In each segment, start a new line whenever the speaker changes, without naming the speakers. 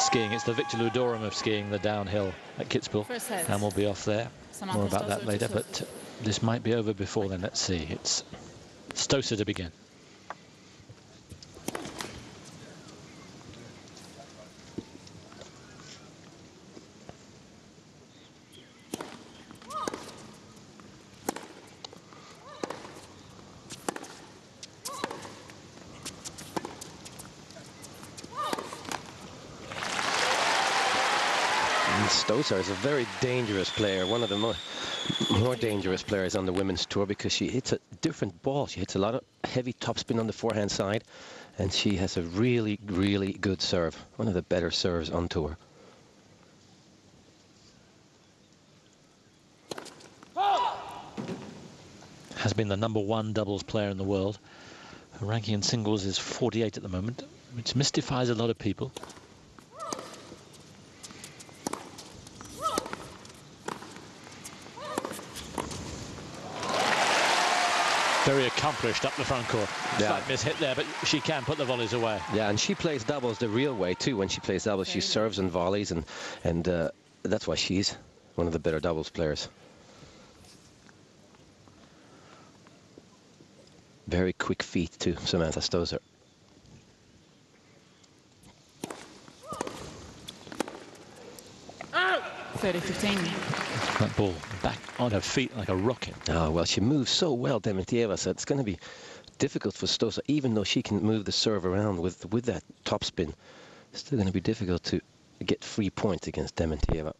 skiing. It's the Victor Ludorum of skiing, the downhill at Kitzbühel. And we'll be off there. More about that later, but this might be over before then. Let's see. It's Stoser to begin.
Stoser is a very dangerous player, one of the more dangerous players on the women's tour, because she hits a different ball. She hits a lot of heavy topspin on the forehand side, and she has a really, really good serve. One of the better serves on tour.
Has been the #1 doubles player in the world. Her ranking in singles is 48 at the moment, which mystifies a lot of people. Very accomplished up the front court. Slight miss-hit there, but she can put the volleys away.
Yeah, and she plays doubles the real way too. When she plays doubles, she serves and volleys, and that's why she's one of the better doubles players. Very quick feet too, Samantha Stoser.
Oh! 30-15.
That ball back on her feet like a rocket.
Oh, well, she moves so well, Dementieva, so it's going to be difficult for Stoser, even though she can move the serve around with that topspin. It's still going to be difficult to get 3 points against Dementieva.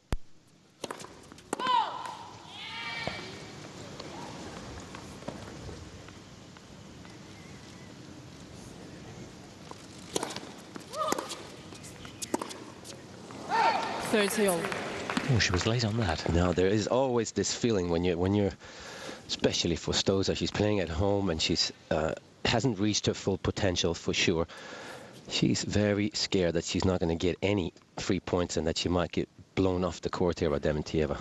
Oh, she was late on that.
No, there is always this feeling when you're, especially for Stoser, she's playing at home and she's hasn't reached her full potential for sure. She's very scared that she's not going to get any 3 points and that she might get blown off the court here by Dementieva.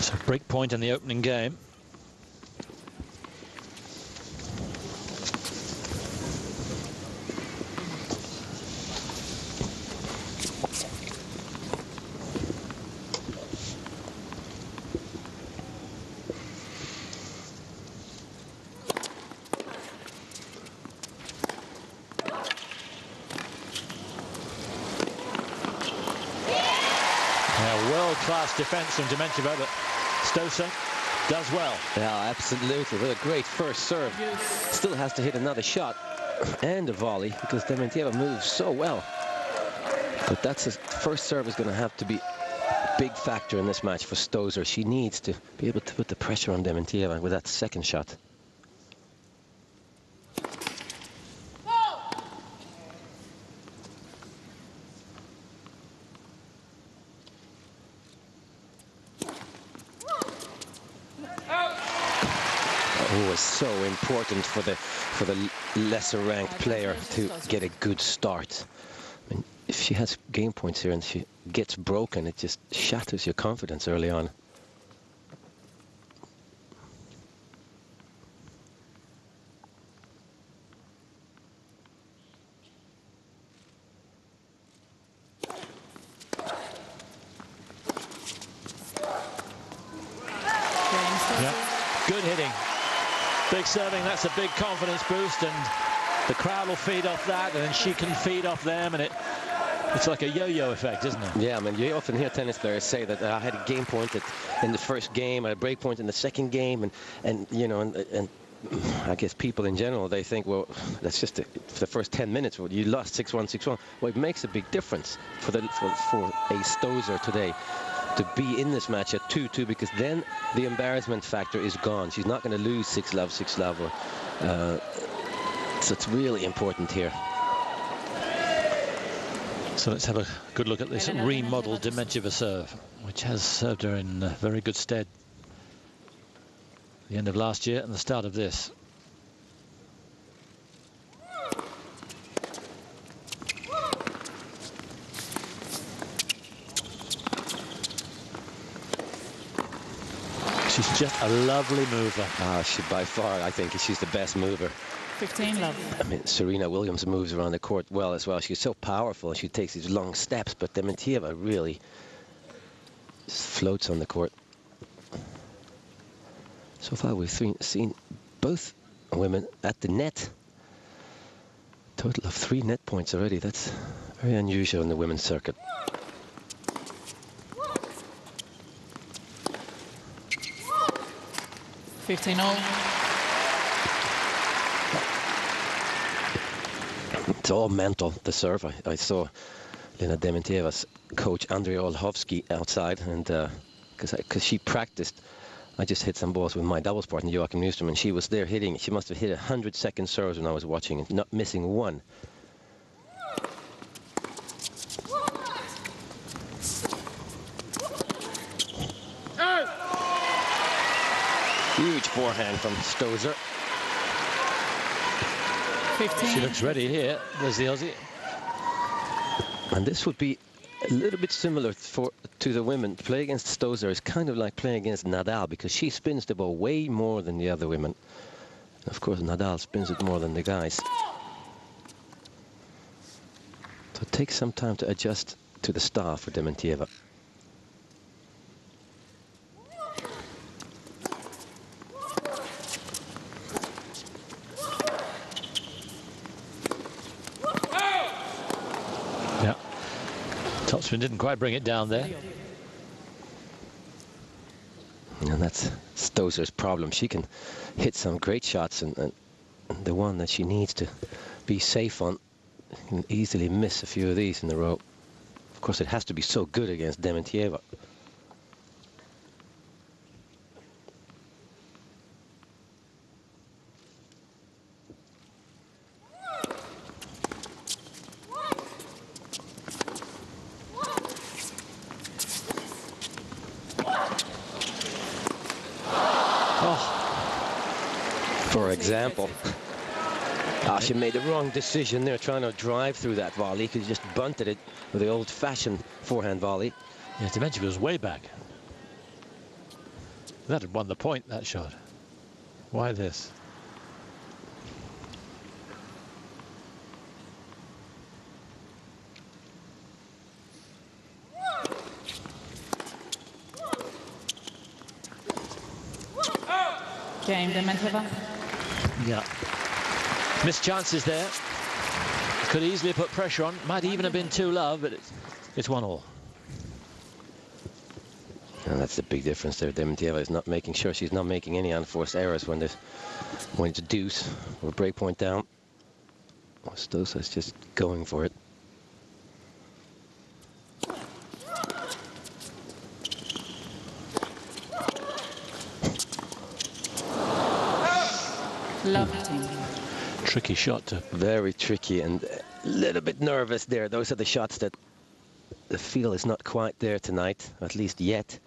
So break point in the opening game. World-class defense from Dementieva, but Stoser does well.
Yeah, absolutely. What a great first serve. Still has to hit another shot and a volley because Dementieva moves so well. But that's his first serve is going to have to be a big factor in this match for Stoser. She needs to be able to put the pressure on Dementieva with that second shot. Oh, it's so important for the lesser-ranked player to get a good start. I mean, if she has game points here and she gets broken, it just shatters your confidence early on.
Good hitting. Big serving, that's a big confidence boost, and the crowd will feed off that, and then she can feed off them, and it's like a yo-yo effect, isn't it?
Yeah, I mean, you often hear tennis players say that I had a game point in the first game, I had a break point in the second game, and you know, and I guess people in general, they think, well, that's just for the first 10 minutes. Well, you lost 6-1, 6-1. Well, it makes a big difference for a Stoser today to be in this match at 2-2, because then the embarrassment factor is gone. She's not going to lose 6-love, 6-love. So it's really important here.
So let's have a good look at this remodeled Dementieva serve, which has served her in very good stead. The end of last year and the start of this. She's just a lovely mover.
She, by far, I think she's the best mover.
15 love.
I mean, Serena Williams moves around the court well as well. She's so powerful. She takes these long steps, but Dementieva really just floats on the court. So far, we've seen both women at the net. Total of 3 net points already. That's very unusual in the women's circuit. It's all mental, the serve. I saw Lena Dementieva's coach, Andrei Olhovsky, outside, and because she practiced, I just hit some balls with my doubles partner, Joachim Nyström, and she was there hitting. She must have hit 100-second serves when I was watching it, not missing one. Huge forehand from Stosur.
15.
She looks ready here. There's the Aussie.
And this would be a little bit similar to the women. To play against Stosur is kind of like playing against Nadal, because she spins the ball way more than the other women. Of course, Nadal spins it more than the guys. So it takes some time to adjust to the style for Dementieva.
Topspin didn't quite bring it down there.
And that's Stosur's problem. She can hit some great shots, and the one that she needs to be safe on can easily miss a few of these in a row. Of course, it has to be so good against Dementieva. For example, she made the wrong decision there, trying to drive through that volley. Could just bunted it with the old-fashioned forehand volley.
Yeah, Dementia was way back. That had won the point, that shot. Why this?
Game, Dementieeva.
Yeah. Missed chances there. Could easily put pressure on. Might even have been 2-love, but it's 1-all.
And that's the big difference there. Dementieeva is not making sure she's not making any unforced errors when it's a deuce or a break point down. Stosur is just going for it.
Tricky shot.
Very tricky and a little bit nervous there. Those are the shots that the feel is not quite there tonight, at least yet.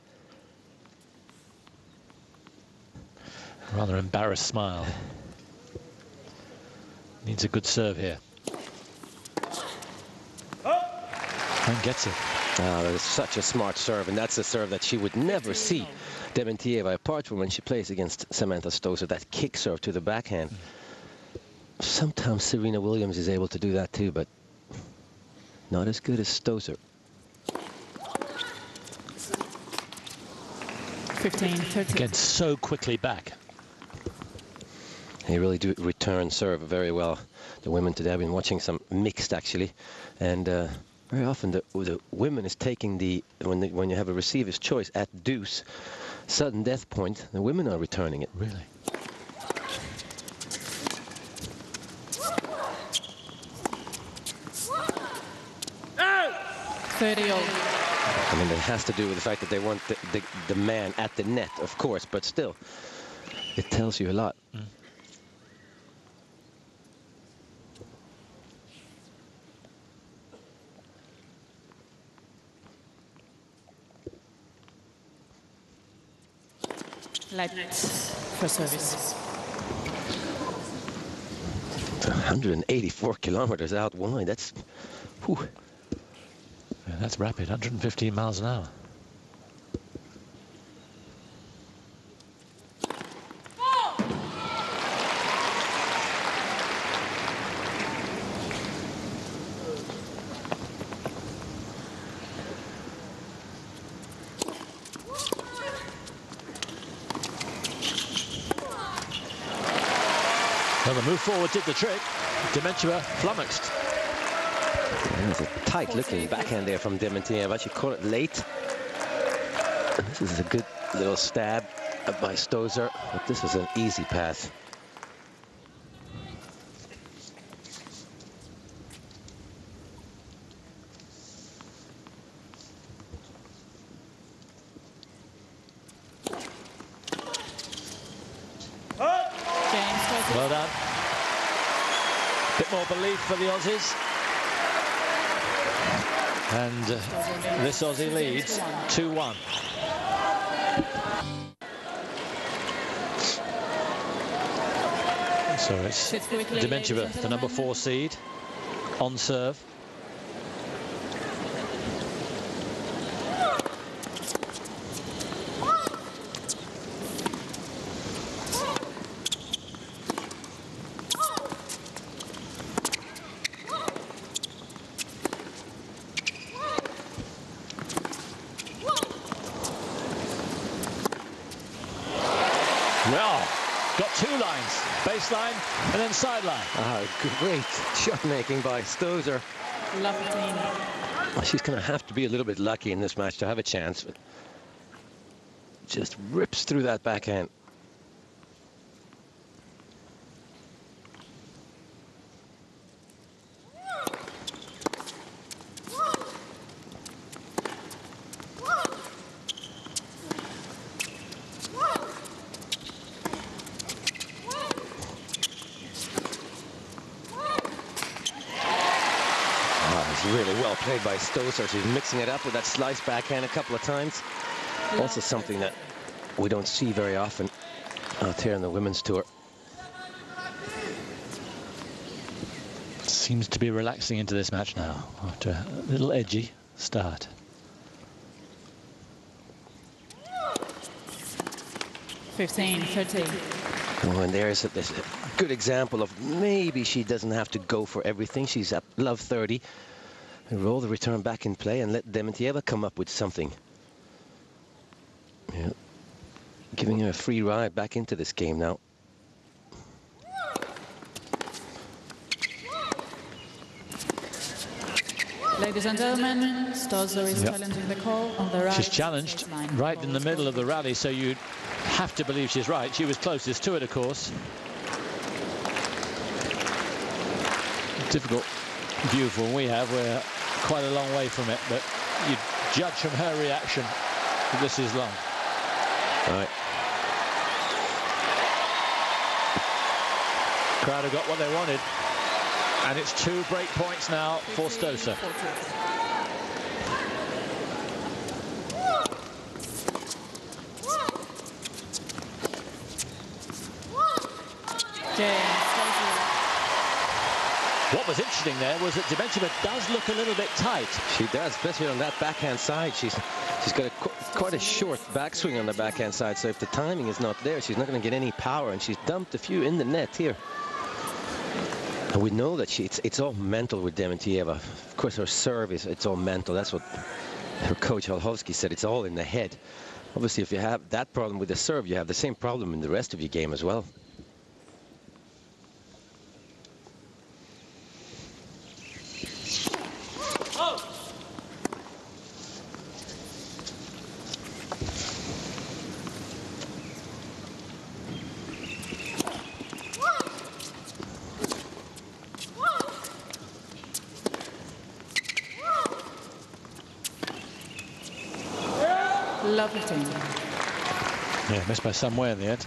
Rather embarrassed smile. Needs a good serve here. And gets it.
That is such a smart serve, and that's a serve that she would never see Dementieva, apart from when she plays against Samantha Stosur, that kick serve to the backhand. Sometimes Serena Williams is able to do that too, but not as good as Stosur.
15-30.
Again, so quickly back.
They really do return serve very well. The women today, I've been watching some mixed actually, and very often the women is taking when you have a receiver's choice at deuce, sudden death point, the women are returning it.
Really?
I mean, it has to do with the fact that they want the man at the net, of course, but still, it tells you a lot.
Lights for service.
184 kilometers out wide. That's, whew.
Yeah, that's rapid. 115 miles an hour. Well, the move forward did the trick. Dementia flummoxed.
There's a tight-looking backhand there from Dementieva. She caught it late. And this is a good little stab by Stosur, but this was an easy pass.
Well done. Bit more belief for the Aussies. And this Aussie leads 2-1. So it's Dementia, the number 4 seed, on serve. Well, got 2 lines, baseline and then sideline.
Ah, great shot making by Stosur. Well, she's going to have to be a little bit lucky in this match to have a chance. But just rips through that backhand. Really well played by Stosur. She's mixing it up with that slice backhand a couple of times. Also something that we don't see very often out here on the women's tour.
Seems to be relaxing into this match now after a little edgy start.
Oh, and there's a good example of maybe she doesn't have to go for everything. She's at love 30. And roll the return back in play and let Dementieva come up with something. Yeah. Giving her a free ride back into this game now.
Ladies and gentlemen, Stosur is challenging the call on the right.
She's challenged right in the middle of the rally, so you'd have to believe she's right. She was closest to it, of course. Difficult view from we have. We're quite a long way from it, but you judge from her reaction that this is long.
Right.
Crowd have got what they wanted, and it's 2 break points now for Stosur. What was interesting there was that Dementia does look a little bit tight.
She does, especially on that backhand side. She's got quite a short backswing on the backhand side, so if the timing is not there, she's not going to get any power, and she's dumped a few in the net here. And we know that it's all mental with Dementieva. Of course, her serve it's all mental. That's what her coach Olhovsky said. It's all in the head. Obviously, if you have that problem with the serve, you have the same problem in the rest of your game as well.
Lovely team.
Yeah, missed by somewhere in the end.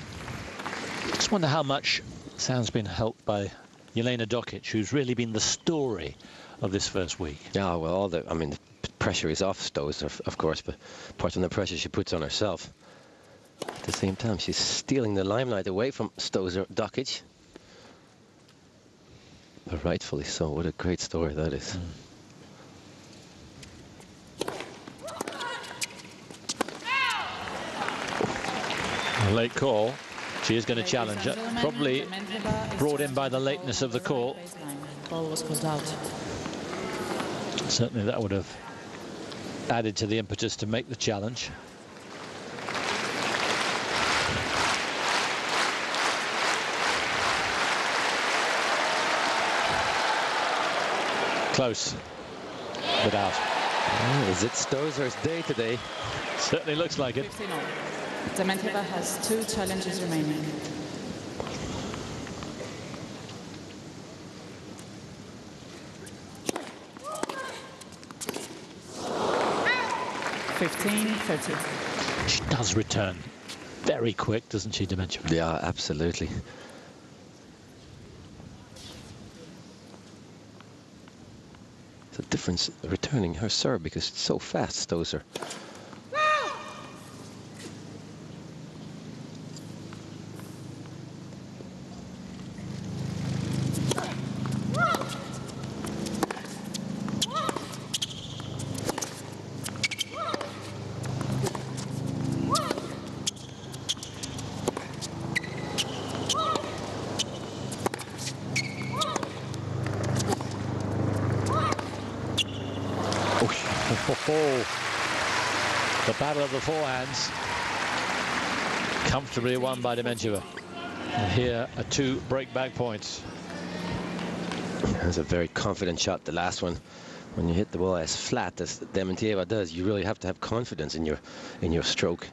Just wonder how much Sam's been helped by Jelena Dokic, who's really been the story of this first week.
Yeah, well, I mean, the pressure is off Stosur, of course, but apart from the pressure she puts on herself. At the same time, she's stealing the limelight away from Stosur, Dokic. But rightfully so. What a great story that is.
A late call. She is going to challenge it. Probably brought in by the lateness of the call.
Ball was closed out.
Certainly that would have added to the impetus to make the challenge. Close, but out.
Is it Stozer's day today?
Certainly looks like it.
15-all. Dementieva has 2 challenges remaining. She
does return very quick, doesn't she, Dementia?
Yeah, absolutely. It's a difference returning her serve because it's so fast, Stozer.
The battle of the forehands, comfortably won by Dementia. And here are 2 break-back points.
That's a very confident shot, the last one. When you hit the ball as flat as Dementieva does, you really have to have confidence in your stroke.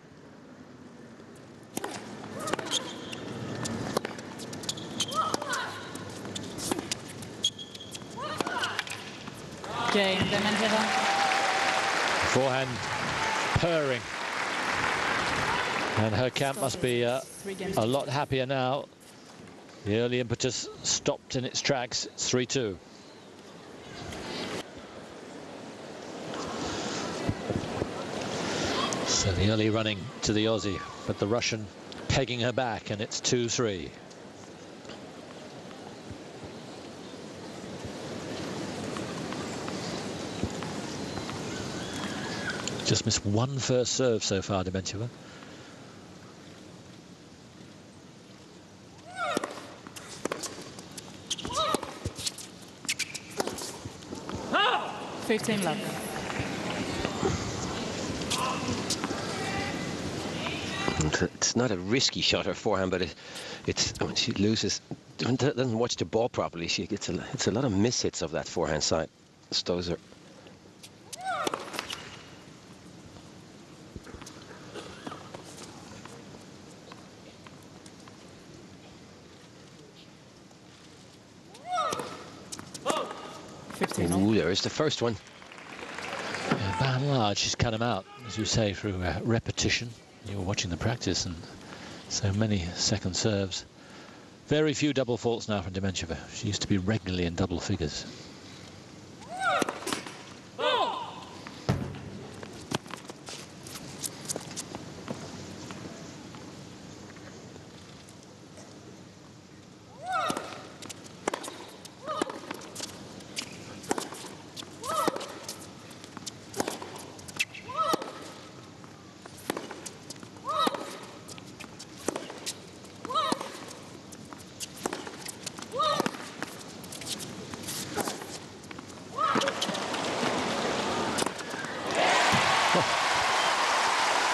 Game, Dementieva.
Forehand purring. And her camp must be a lot happier now. The early impetus stopped in its tracks. It's 3-2. So the early running to the Aussie, but the Russian pegging her back, and it's 2-3. Just missed 1 first serve so far, Dementia.
Oh! 15-love.
It's not a risky shot, her forehand, but it's when she loses, doesn't watch the ball properly, she gets it's a lot of mishits of that forehand side. Stozer. Ooh, there is the first one.
Yeah, by and large, she's cut him out, as you say, through repetition. You were watching the practice, and so many second serves. Very few double faults now from Dementia. She used to be regularly in double figures.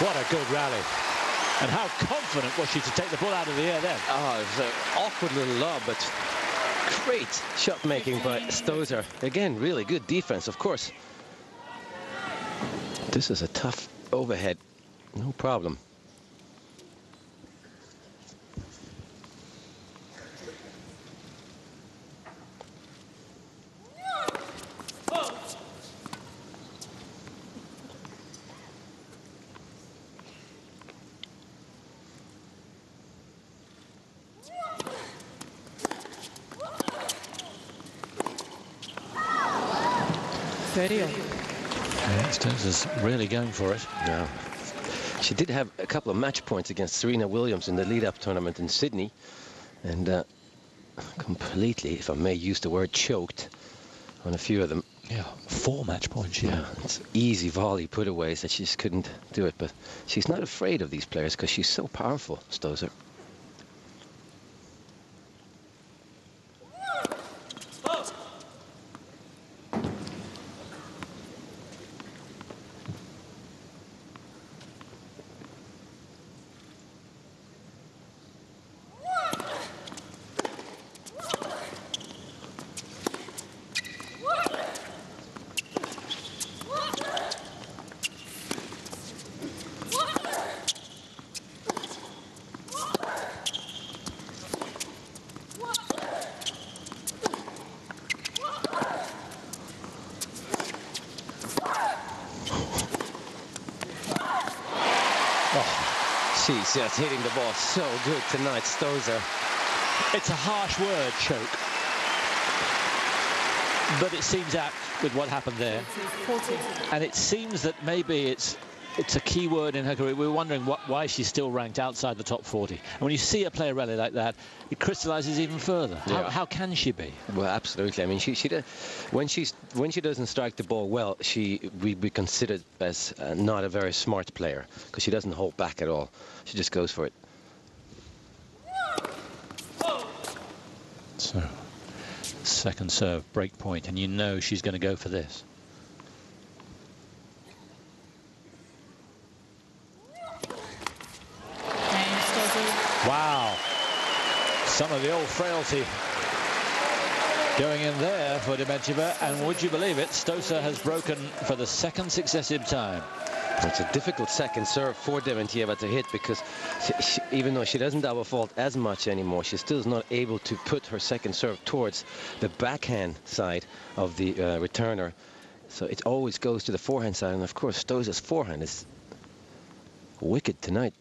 What a good rally. And how confident was she to take the ball out of the air then?
Oh, it was an awkward little lob, but great shot making by Stozer. Again, really good defense, of course. This is a tough overhead. No problem.
Stones is really going for it.
Yeah. She did have a couple of match points against Serena Williams in the lead-up tournament in Sydney, and completely, if I may use the word, choked on a few of them.
Yeah, 4 match points. Yeah,
it's easy volley putaways that she just couldn't do it. But she's not afraid of these players because she's so powerful, Stozer. Oh, she's just hitting the ball so good tonight, Stosur.
It's a harsh word, choke. But it seems apt with what happened there.
40.
And it seems that maybe it's a key word in her career. We're wondering why she's still ranked outside the top 40. And when you see a player rally like that, it crystallizes even further.
Yeah.
How can she be?
Well, absolutely. I mean, when she doesn't strike the ball well, we considered as not a very smart player, because she doesn't hold back at all. She just goes for it.
So, second serve, break point, and you know she's going to go for this. Wow, some of the old frailty going in there for Dementiva, and would you believe it, Stosur has broken for the second successive time.
It's a difficult second serve for Dementieva to hit, because even though she doesn't double fault as much anymore, she still is not able to put her second serve towards the backhand side of the returner. So it always goes to the forehand side, and of course Stosur's forehand is wicked tonight.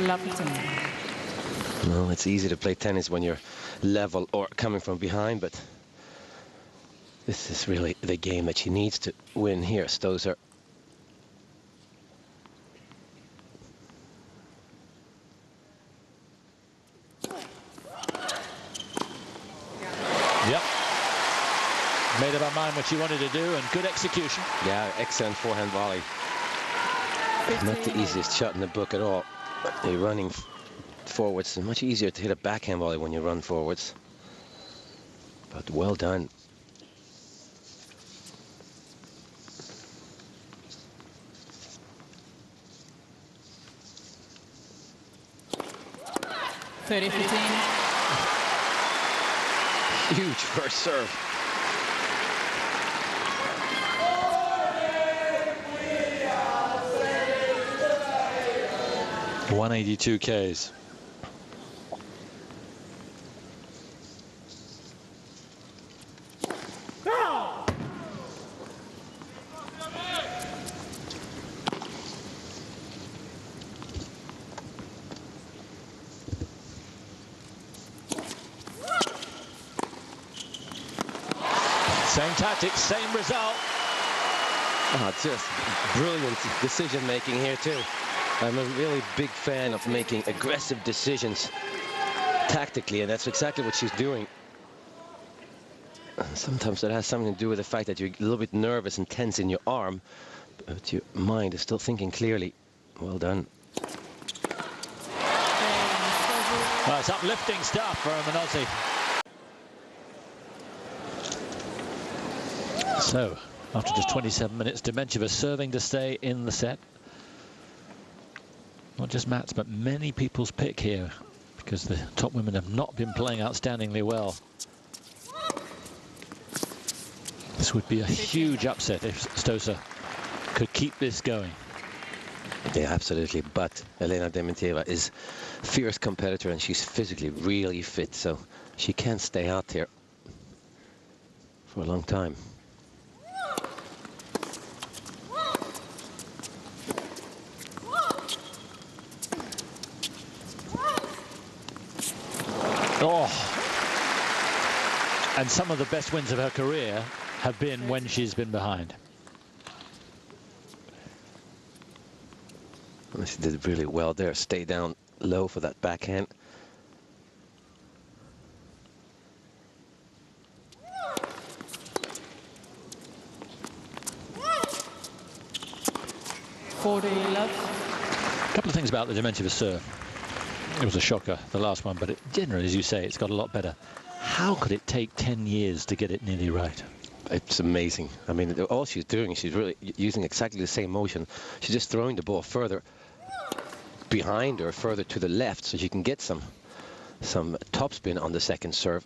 Lovely tennis.
No, it's easy to play tennis when you're level or coming from behind, but this is really the game that she needs to win here, Stosur.
Yep. Made up her mind what she wanted to do, and good execution.
Yeah, excellent forehand volley. Not the easiest shot in the book at all. You're running forwards. It's much easier to hit a backhand volley when you run forwards. But well done. Huge first serve.
.182 Ks. Same tactics, same result.
Oh, just brilliant decision making here too. I'm a really big fan of making aggressive decisions tactically, and that's exactly what she's doing. Sometimes that has something to do with the fact that you're a little bit nervous and tense in your arm, but your mind is still thinking clearly. Well done.
Well, it's uplifting stuff for Minotti. So, after just 27 minutes, Dementiva serving to stay in the set. Not just Matt's, but many people's pick here, because the top women have not been playing outstandingly well. This would be a huge upset if Stosur could keep this going.
Yeah, absolutely. But Elena Dementieva is a fierce competitor, and she's physically really fit, so she can't stay out here for a long time.
Oh, and some of the best wins of her career have been when she's been behind.
She did really well there. Stay down low for that backhand.
A couple of things about the Dementiva serve. It was a shocker, the last one, but generally, as you say, it's got a lot better. How could it take 10 years to get it nearly right?
It's amazing. I mean, all she's doing is she's really using exactly the same motion. She's just throwing the ball further behind her, further to the left, so she can get some topspin on the second serve.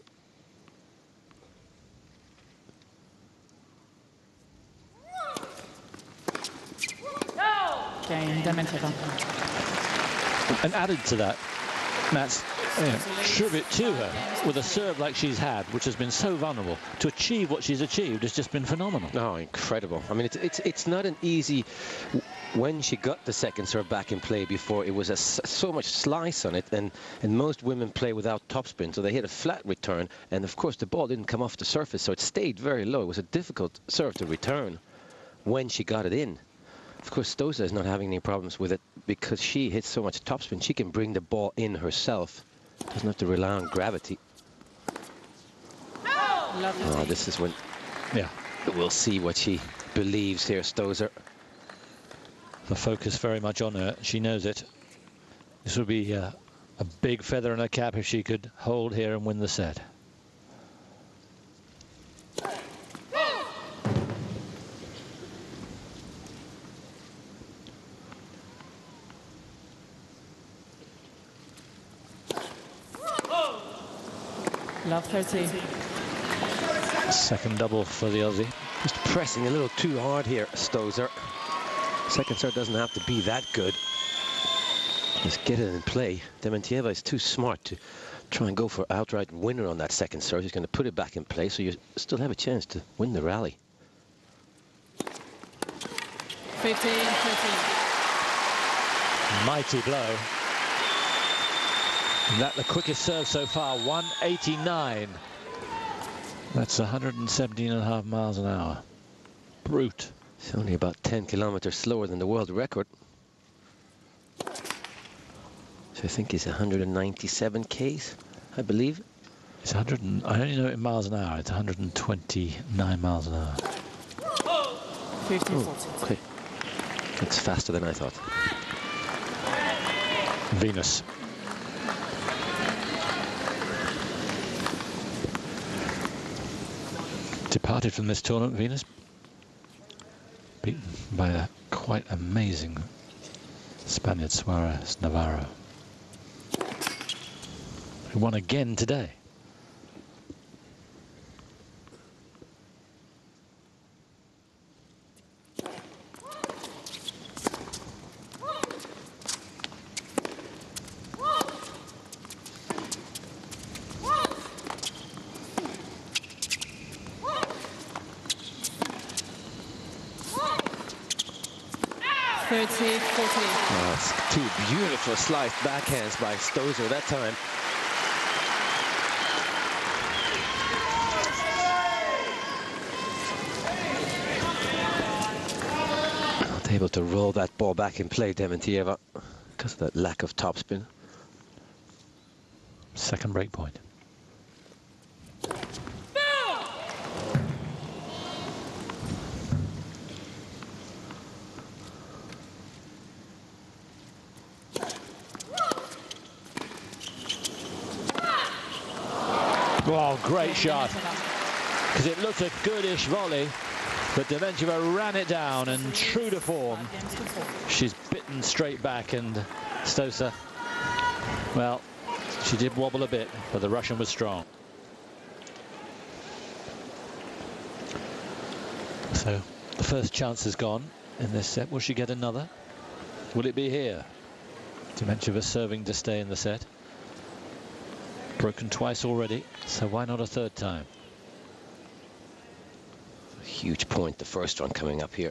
game, Dementieva.
And added to that, Matt's tribute to her with a serve like she's had, which has been so vulnerable. To achieve what she's achieved has just been phenomenal.
Oh, incredible. I mean, it's not an easy... When she got the second serve back in play before, it was so much slice on it, and most women play without topspin, so they hit a flat return, and of course the ball didn't come off the surface, so it stayed very low. It was a difficult serve to return when she got it in. Of course, Stoza is not having any problems with it because she hits so much topspin. She can bring the ball in herself. Doesn't have to rely on gravity. Oh, this is when we'll see what she believes here, Stoza.
The focus very much on her. She knows it. This would be a big feather in her cap if she could hold here and win the set.
Love 30.
Second double for the Aussie.
Just pressing a little too hard here, Stoza. Second serve doesn't have to be that good. Just get it in play. Dementieva is too smart to try and go for outright winner on that second serve. He's going to put it back in play, so you still have a chance to win the rally.
15-30.
Mighty blow. And that the quickest serve so far, 189. That's 117.5 miles an hour. Brute.
It's only about 10 kilometers slower than the world record. So I think it's 197 Ks, I believe.
It's 100. I only know it in miles an hour. It's 129 miles an hour.
15-40.
Okay. That's faster than I thought.
Venus. Departed from this tournament, Venus. Beaten by a quite amazing Spaniard, Suarez Navarro, who won again today.
Oh, it's two beautiful sliced backhands by Stoza that time. Not able to roll that ball back in play, Dementieva, because of that lack of topspin.
Second break point. Oh, great shot. Because it looked a goodish volley, but Dementieva ran it down, and true to form, she's bitten straight back, and Stoza, well, she did wobble a bit, but the Russian was strong. So the first chance is gone in this set. Will she get another? Will it be here? Dementieva serving to stay in the set. Broken twice already, so why not a third time?
A huge point, the first one coming up here.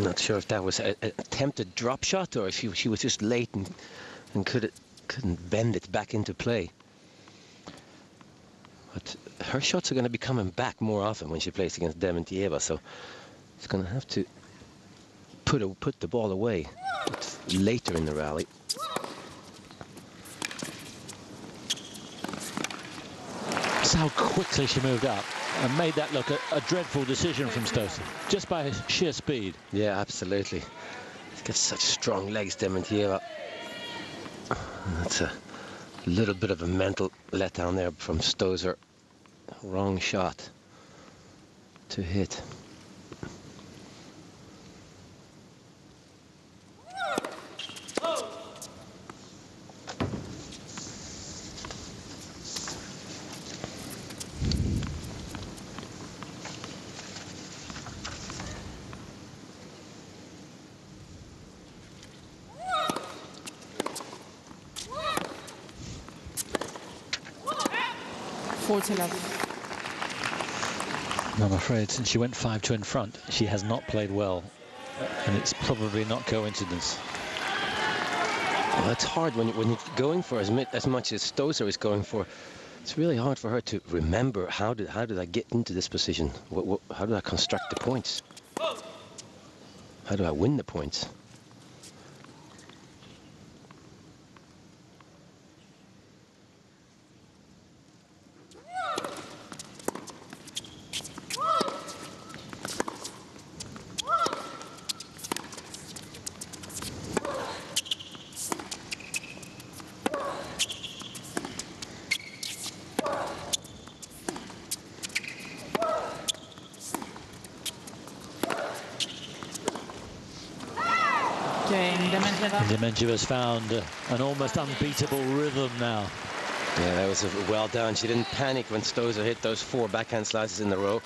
Not sure if that was an attempted drop shot or if she was just late and couldn't bend it back into play. But her shots are going to be coming back more often when she plays against Dementieva, so she's going to have to put the ball away later in the rally.
That's how quickly she moved up and made that look a dreadful decision from Stoza, just by sheer speed.
Yeah, absolutely. He's got such strong legs, Dementieva. That's a A little bit of a mental letdown there from Stosur. Wrong shot to hit.
I'm afraid since she went 5-2 in front, she has not played well, and it's probably not coincidence.
Well, it's hard when you're going for as much as Stosur is going for. It's really hard for her to remember how did I get into this position? How do I construct the points? How do I win the points?
Dementieva's found an almost unbeatable rhythm now.
Yeah, that was well done. She didn't panic when Stosur hit those 4 backhand slices in a row.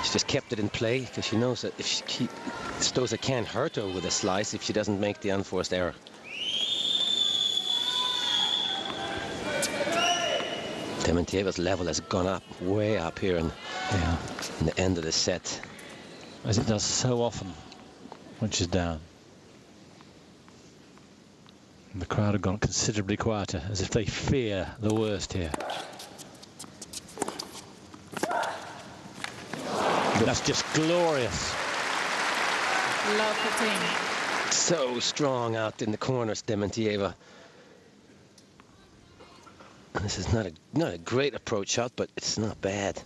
She just kept it in play because she knows that if Stosur can't hurt her with a slice if she doesn't make the unforced error. Dementieva's level has gone up, way up here in the end of the set.
As it does so often when she's down. And the crowd have gone considerably quieter, as if they fear the worst here. That's just glorious.
Love 15.
So strong out in the corners, Dementieva. And this is not a great approach shot, but it's not bad.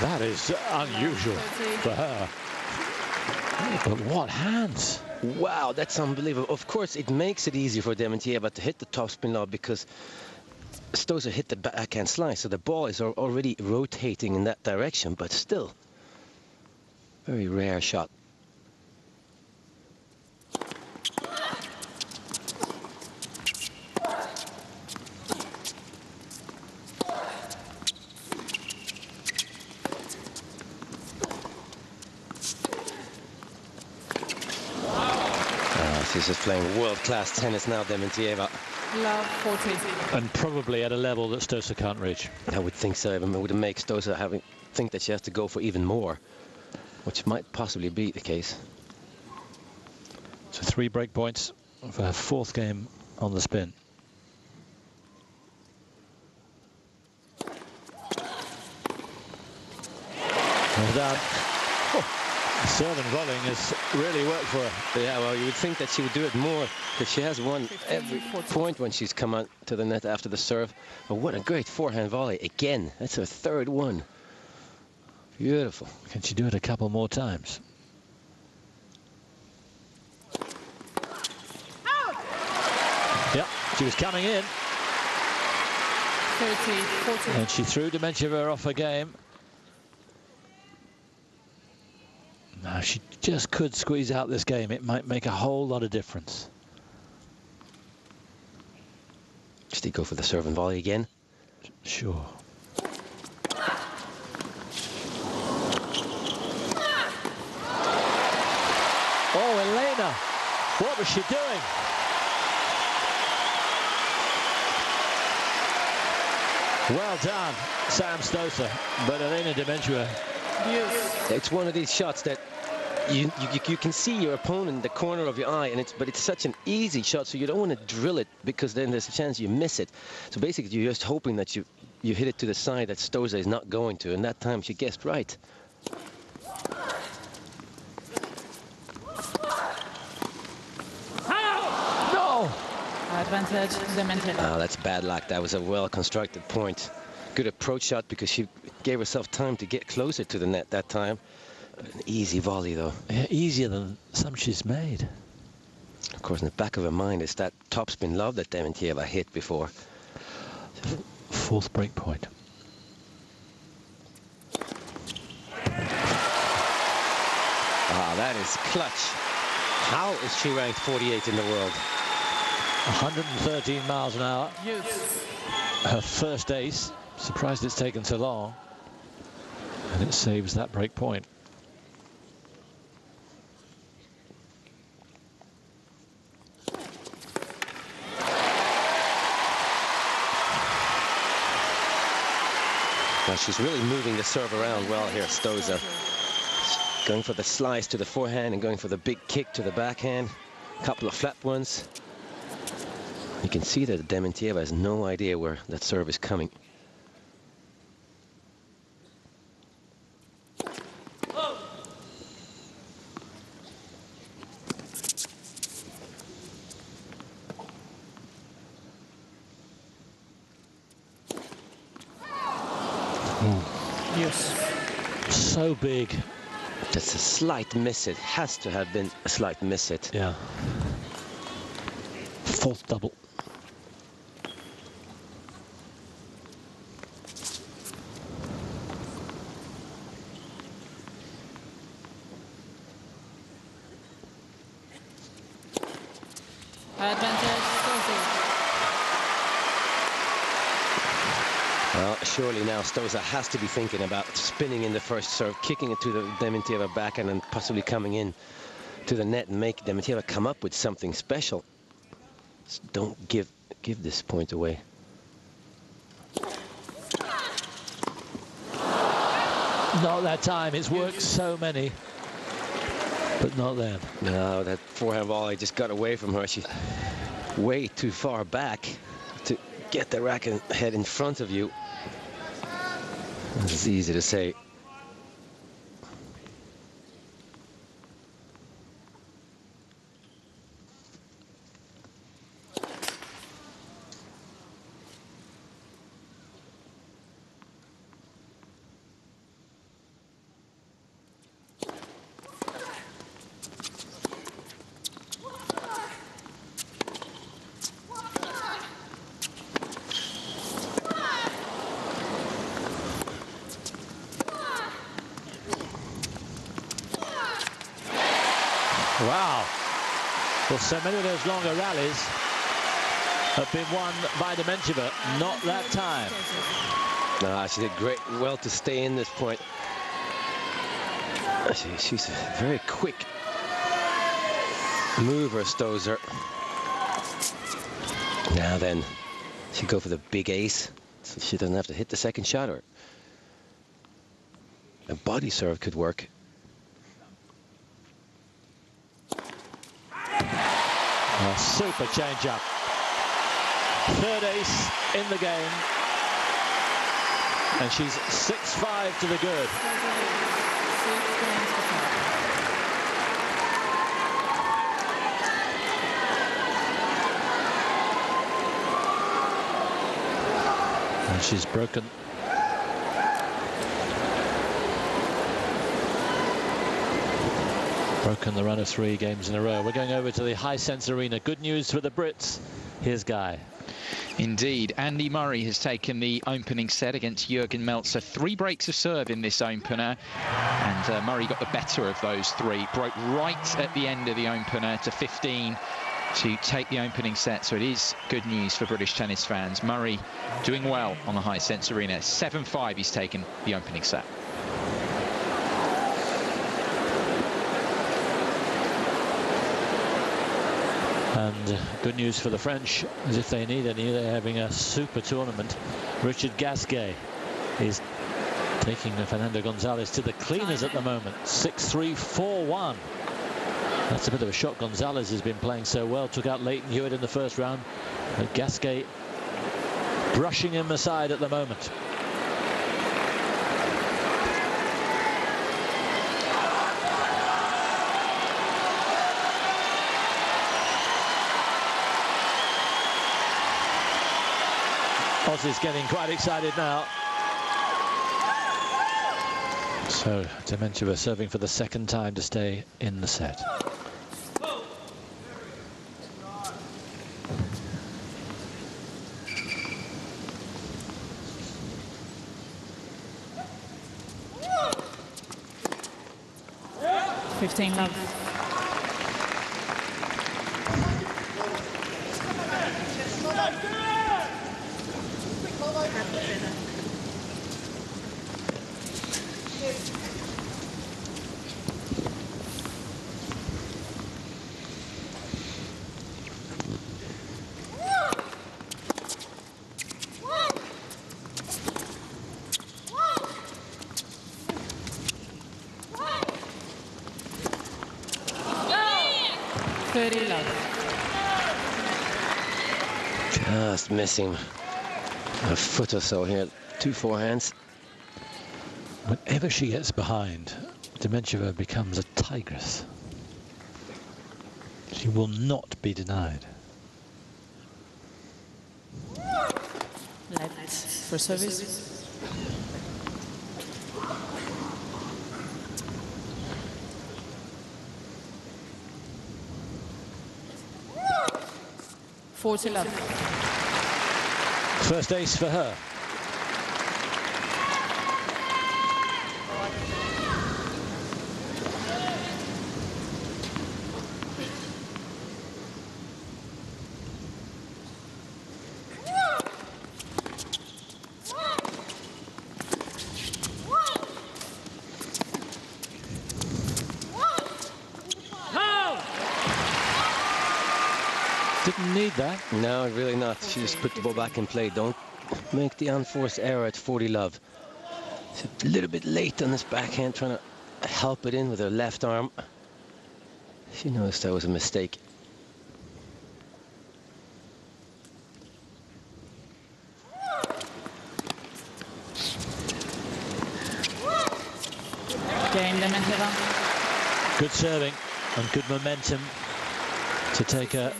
That is unusual for her. But what hands?
Wow, that's unbelievable. Of course, it makes it easier for Dementieva to hit the topspin lob because Stosur hit the backhand slice, so the ball is already rotating in that direction, but still, very rare shot. She's just playing world-class tennis now, Dementieva.
Love 40.
And probably at a level that Stosur can't reach.
I would think so. It would make Stosur think that she has to go for even more, which might possibly be the case.
So 3 break points for her 4th game on the spin. Well done. The serve and volleying has really worked for her.
Yeah, well, you would think that she would do it more because she has won every point when she's come out to the net after the serve. But what a great forehand volley again. That's her 3rd one. Beautiful.
Can she do it a couple more times? Yeah, she was coming in.
30, 40.
And she threw Dementieva off her game. Now, she just could squeeze out this game. It might make a whole lot of difference.
Does he go for the serve and volley again?
Sure. Oh, Elena, what was she doing? Well done, Sam Stosur, but Elena Dementieva.
Yes.
It's one of these shots that you can see your opponent in the corner of your eye, and it's such an easy shot, so you don't want to drill it because then there's a chance you miss it. So basically, you're just hoping that you you hit it to the side that Stosur is not going to, and that time she guessed right.
No!
Advantage, Dementieva.
Oh, that's bad luck. That was a well-constructed point. Good approach shot because she gave herself time to get closer to the net that time. An easy volley, though.
Yeah, easier than some she's made.
Of course, in the back of her mind is that topspin love that Dementieva hit before.
Fourth break point.
Ah, that is clutch. How is she ranked 48 in the world?
113 miles an hour. Her first ace. Surprised it's taken so long. And it saves that break point.
Well, she's really moving the serve around well here, Stosur. Going for the slice to the forehand and going for the big kick to the backhand. A couple of flat ones. You can see that Dementieva has no idea where that serve is coming.
Yes.
So big.
That's a slight miss. It has to have been a slight miss it.
Yeah. Fourth double.
Advantage, Stosur.
Well, surely now Stosur has to be thinking about spinning in the first serve, kicking it to the Dementieva backhand, and possibly coming in to the net and make Dementieva come up with something special. Just don't give this point away.
Not that time. It's worked so many, but not then.
No, that forehand volley just got away from her. She's way too far back to get the racket head in front of you. It's easy to say.
Wow. Well, so many of those longer rallies have been won by Dementieva. Not that time.
She did great, well to stay in this point. She's a very quick mover, Stosur. Now then, she go for the big ace, so she doesn't have to hit the second shot, or a body serve could work.
A super change-up. Third ace in the game. And she's 6-5 to the good. And she's broken the run of 3 games in a row. We're going over to the Hisense Arena. Good news for the Brits. Here's Guy.
Indeed. Andy Murray has taken the opening set against Jürgen Melzer. 3 breaks of serve in this opener, and Murray got the better of those 3. Broke right at the end of the opener to 15 to take the opening set. So it is good news for British tennis fans. Murray doing well on the Hisense Arena. 7-5 he's taken the opening set.
And good news for the French, as if they need any. They're having a super tournament. Richard Gasquet is taking Fernando Gonzalez to the cleaners at the moment. 6-3, 4-1. That's a bit of a shock. Gonzalez has been playing so well. Took out Leighton Hewitt in the first round. But Gasquet brushing him aside at the moment. Aussie's getting quite excited now. So Dementjeва serving for the second time to stay in the set.
Love.
Just missing a foot or so here. 2 forehands.
Whenever she gets behind, Dementjeva becomes a tigress. She will not be denied.
Left for service. Love.
First ace for her. Didn't need that.
No, really not. She just put the ball back in play. Don't make the unforced error at 40 love. She's a little bit late on this backhand, trying to help it in with her left arm. She knows that was a mistake.
Game Dementjeva.
Good serving and good momentum to take her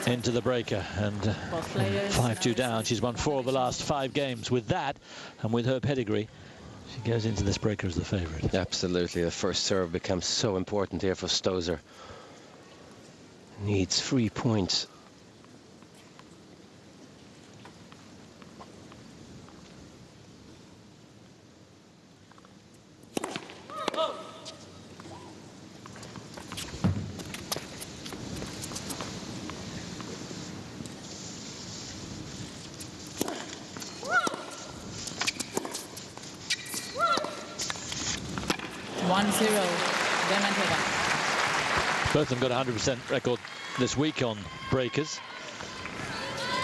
into the breaker, and 5-2 down. She's won 4 of the last 5 games. With that, and with her pedigree, she goes into this breaker as the favourite.
Absolutely, the first serve becomes so important here for Stosur. Needs 3 points.
Both of them got a 100% record this week on breakers.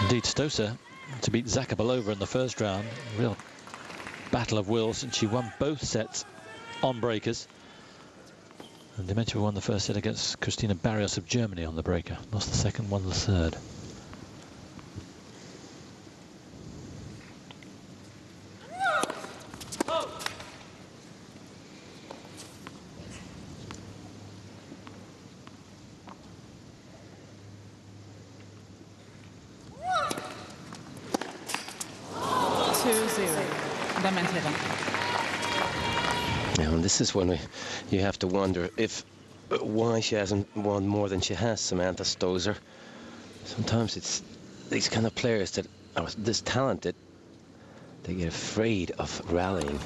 Indeed, Stosur to beat Zakopalova in the first round. Real battle of wills, and she won both sets on breakers. And Dementjeva won the first set against Christina Barrios of Germany on the breaker. Lost the second, won the third.
This is when you have to wonder why she hasn't won more than she has, Samantha Stosur. Sometimes it's these kind of players that are this talented, they get afraid of rallying.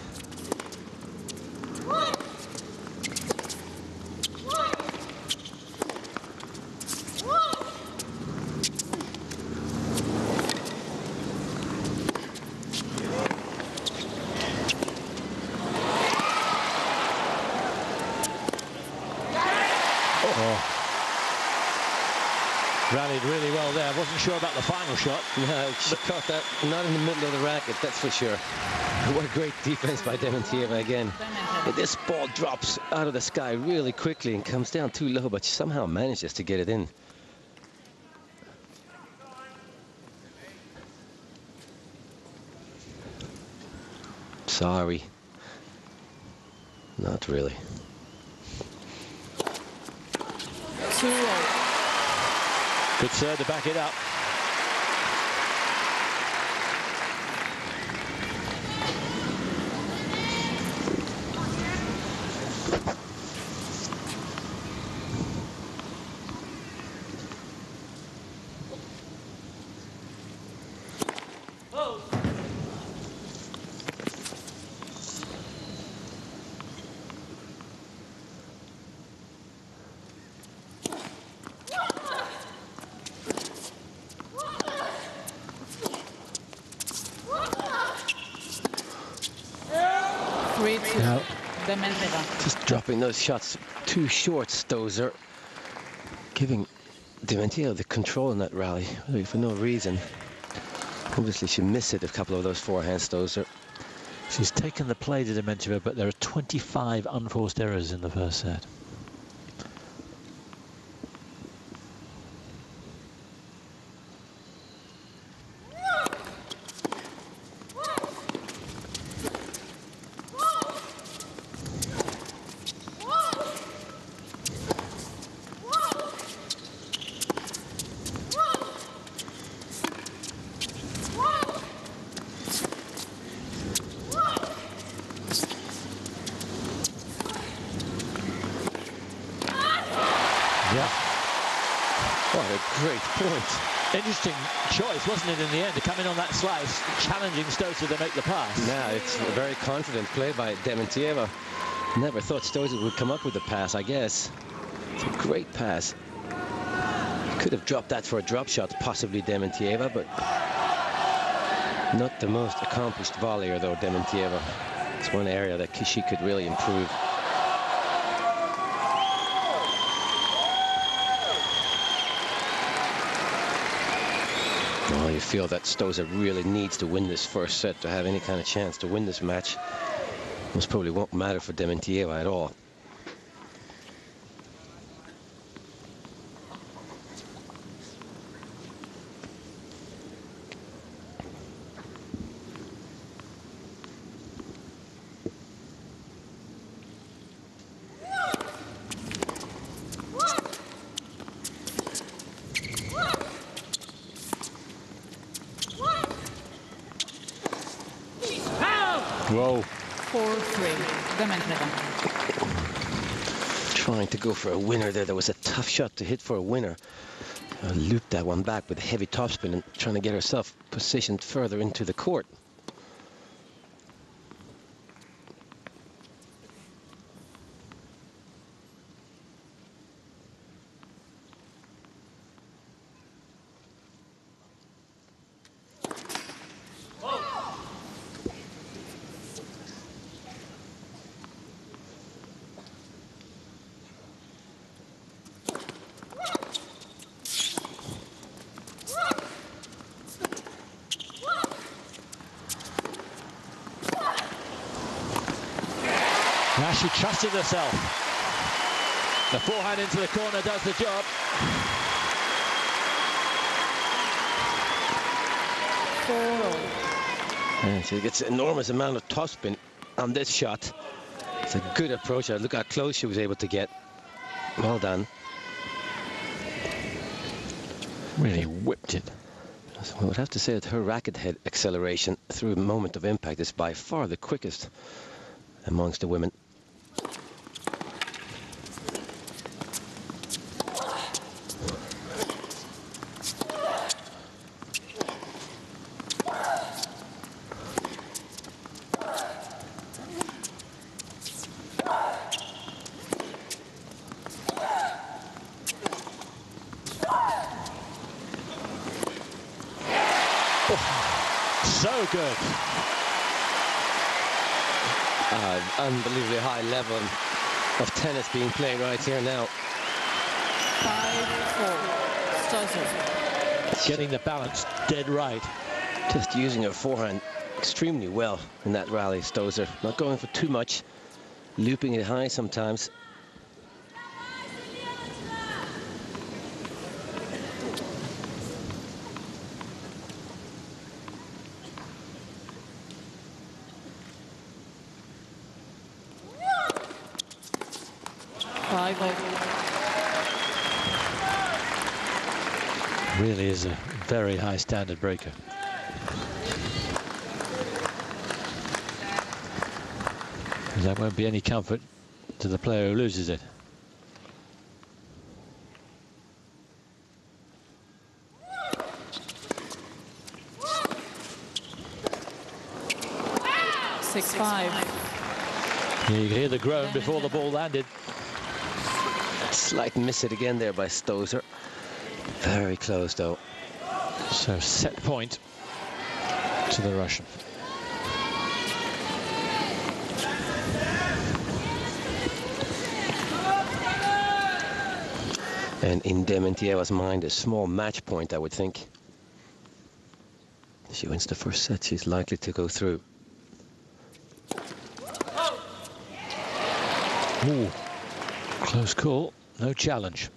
Rallied really well there. Wasn't sure about the final shot.
No, she caught that not in the middle of the racket, that's for sure. What a great defense by Dementjeva again. This ball drops out of the sky really quickly and comes down too low, but she somehow manages to get it in. Sorry. Not really.
2-0.
Good serve to back it up.
No. Dementieva.
Just dropping those shots too short, Stosur. Giving Dementieva the control in that rally, really for no reason. Obviously, she missed it, a couple of those forehands, Stosur.
She's taken the play to Dementieva, but there are 25 unforced errors in the first set. Yeah.
What a great point.
Interesting choice, wasn't it, in the end, to come in on that slice, challenging Stosur to make the pass.
Yeah, it's a very confident play by Dementieva. Never thought Stosur would come up with the pass, I guess. It's a great pass. Could have dropped that for a drop shot, possibly Dementieva, but not the most accomplished volleyer, though, Dementieva. It's one area that she could really improve. Oh, you feel that Stosur really needs to win this first set to have any kind of chance to win this match. Most probably won't matter for Dementieva at all.
Whoa.
4-3. Dementieva.
Trying to go for a winner there. That was a tough shot to hit for a winner. Looped that one back with a heavy topspin and trying to get herself positioned further into the court.
Now she trusted herself. The forehand into the corner does the job.
4-0.
And she gets an enormous amount of topspin on this shot. It's a good approach. Look how close she was able to get. Well done.
Really whipped it.
So I would have to say that her racket head acceleration through a moment of impact is by far the quickest amongst the women.
So good.
Unbelievably high level of tennis being played right here now.
5-4. Stosur.
Getting the balance dead right.
Just using her forehand extremely well in that rally, Stosur. Not going for too much, looping it high sometimes.
5-all.
Really is a very high standard breaker. That won't be any comfort to the player who loses it.
Yeah,
you can hear the groan before the ball landed.
Slight miss it again there by Stosur. Very close though.
So set point to the Russian.
And in Dementieva's mind, a small match point, I would think. If she wins the first set, she's likely to go through.
Ooh, close call, no challenge.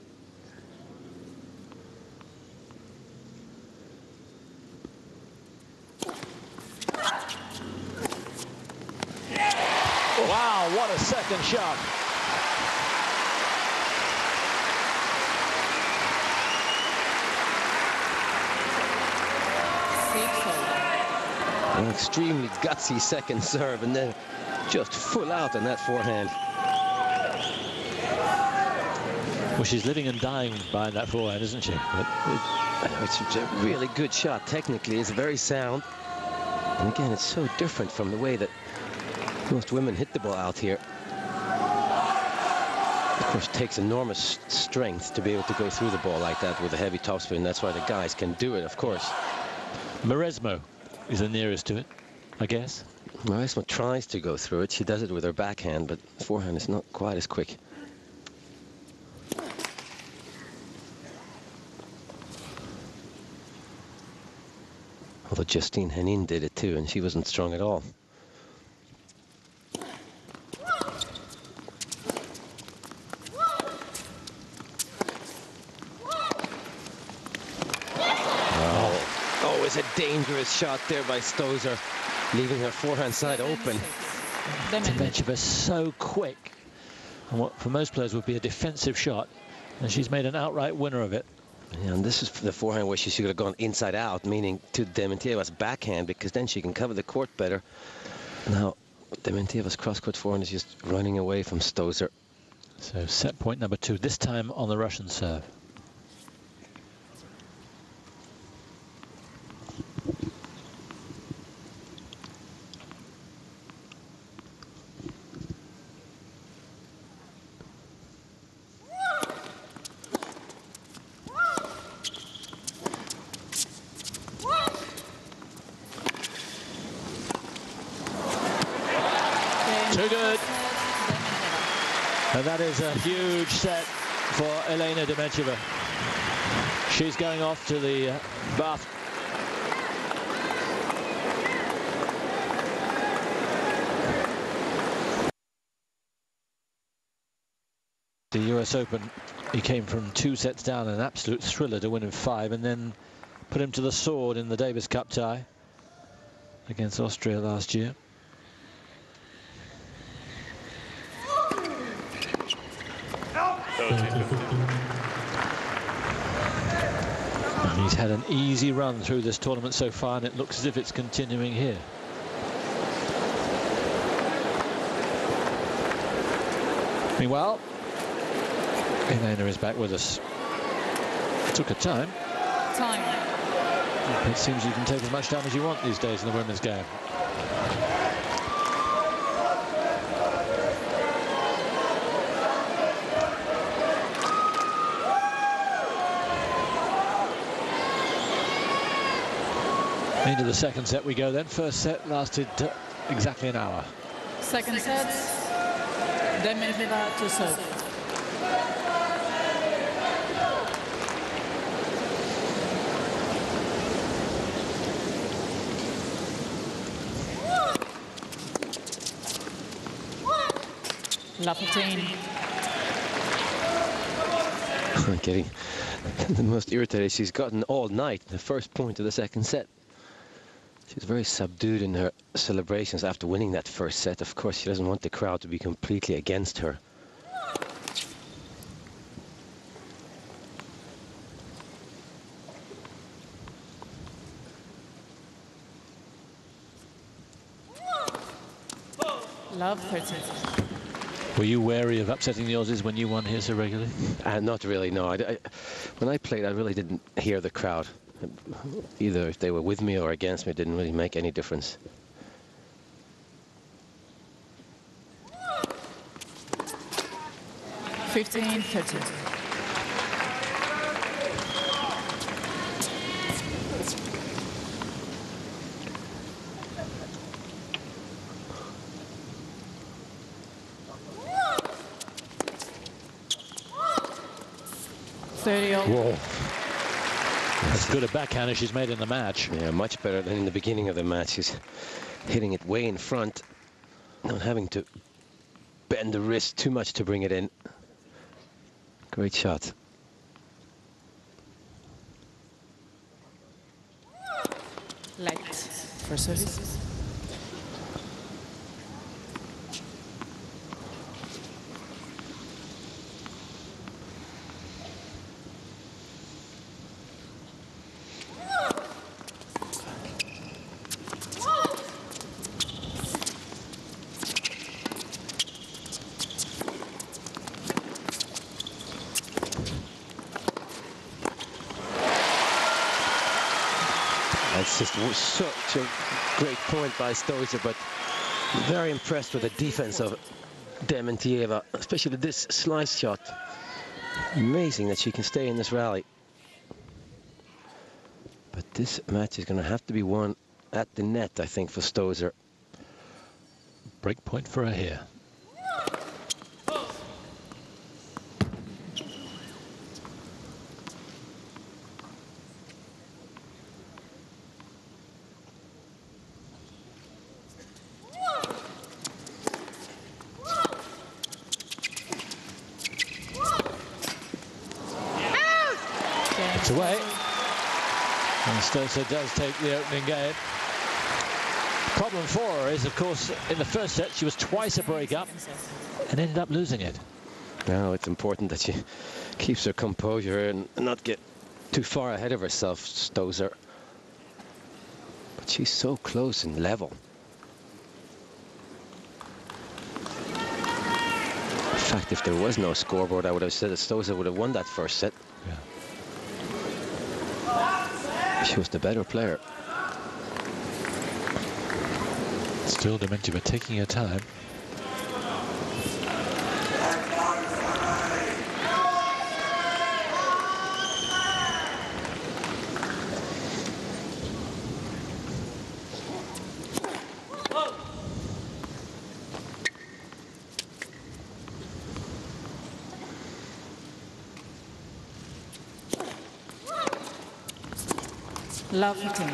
Wow, what a second shot.
An extremely gutsy second serve, and then just full out on that forehand.
Well, she's living and dying behind that forehand, isn't she?
It's a really good shot. Technically, it's very sound. And again, it's so different from the way that most women hit the ball out here. Of course, it takes enormous strength to be able to go through the ball like that with a heavy topspin. That's why the guys can do it, of course.
Mauresmo is the nearest to it, I guess.
Mauresmo tries to go through it. She does it with her backhand, but forehand is not quite as quick. Although Justine Henin did it too, and she wasn't strong at all. Oh, it's a dangerous shot there by Stosur, leaving her forehand side open.
Dementieva's so quick, and what for most players would be a defensive shot, and she's made an outright winner of it.
Yeah, and this is the forehand where she should have gone inside out, meaning to Dementieva's backhand, because then she can cover the court better. Now, Dementieva's cross-court forehand is just running away from Stosur.
So set point number 2, this time on the Russian serve. Too good. And that is a huge set for Elena Dementieva. She's going off to the bath. The US Open, he came from 2 sets down, an absolute thriller to win in 5, and then put him to the sword in the Davis Cup tie against Austria last year. And he's had an easy run through this tournament so far, and it looks as if it's continuing here. Meanwhile, Elena is back with us. It took her time. It seems you can take as much time as you want these days in the women's game. Into the second set we go then. First set lasted exactly an hour.
Second set, Dementieeva to serve. Lafontaine.
Getting the most irritated she's gotten all night, the first point of the second set. She's very subdued in her celebrations after winning that first set. Of course, she doesn't want the crowd to be completely against her.
Love 30.
Were you wary of upsetting the Aussies when you won here so regularly?
Not really, no. When I played, I really didn't hear the crowd. Either if they were with me or against me, it didn't really make any difference.
Fifteen, 30.
Whoa. As good a backhander she's made in the match.
Yeah, much better than in the beginning of the match. She's hitting it way in front, not having to bend the wrist too much to bring it in. Great shot.
Light for service.
It's just such a great point by Stosur, but very impressed with the defense of Dementieva, especially this slice shot. Amazing that she can stay in this rally. But this match is going to have to be won at the net, I think, for Stosur.
Break point for her here. It's away. And Stosur does take the opening game. Problem for her is, of course, in the first set, she was twice a break-up and ended up losing it.
Now it's important that she keeps her composure and not get too far ahead of herself, Stosur. But she's so close and level. In fact, if there was no scoreboard, I would have said that Stosur would have won that first set.
Yeah.
She was the better player.
Still Dementia, but taking her time.
Love 15.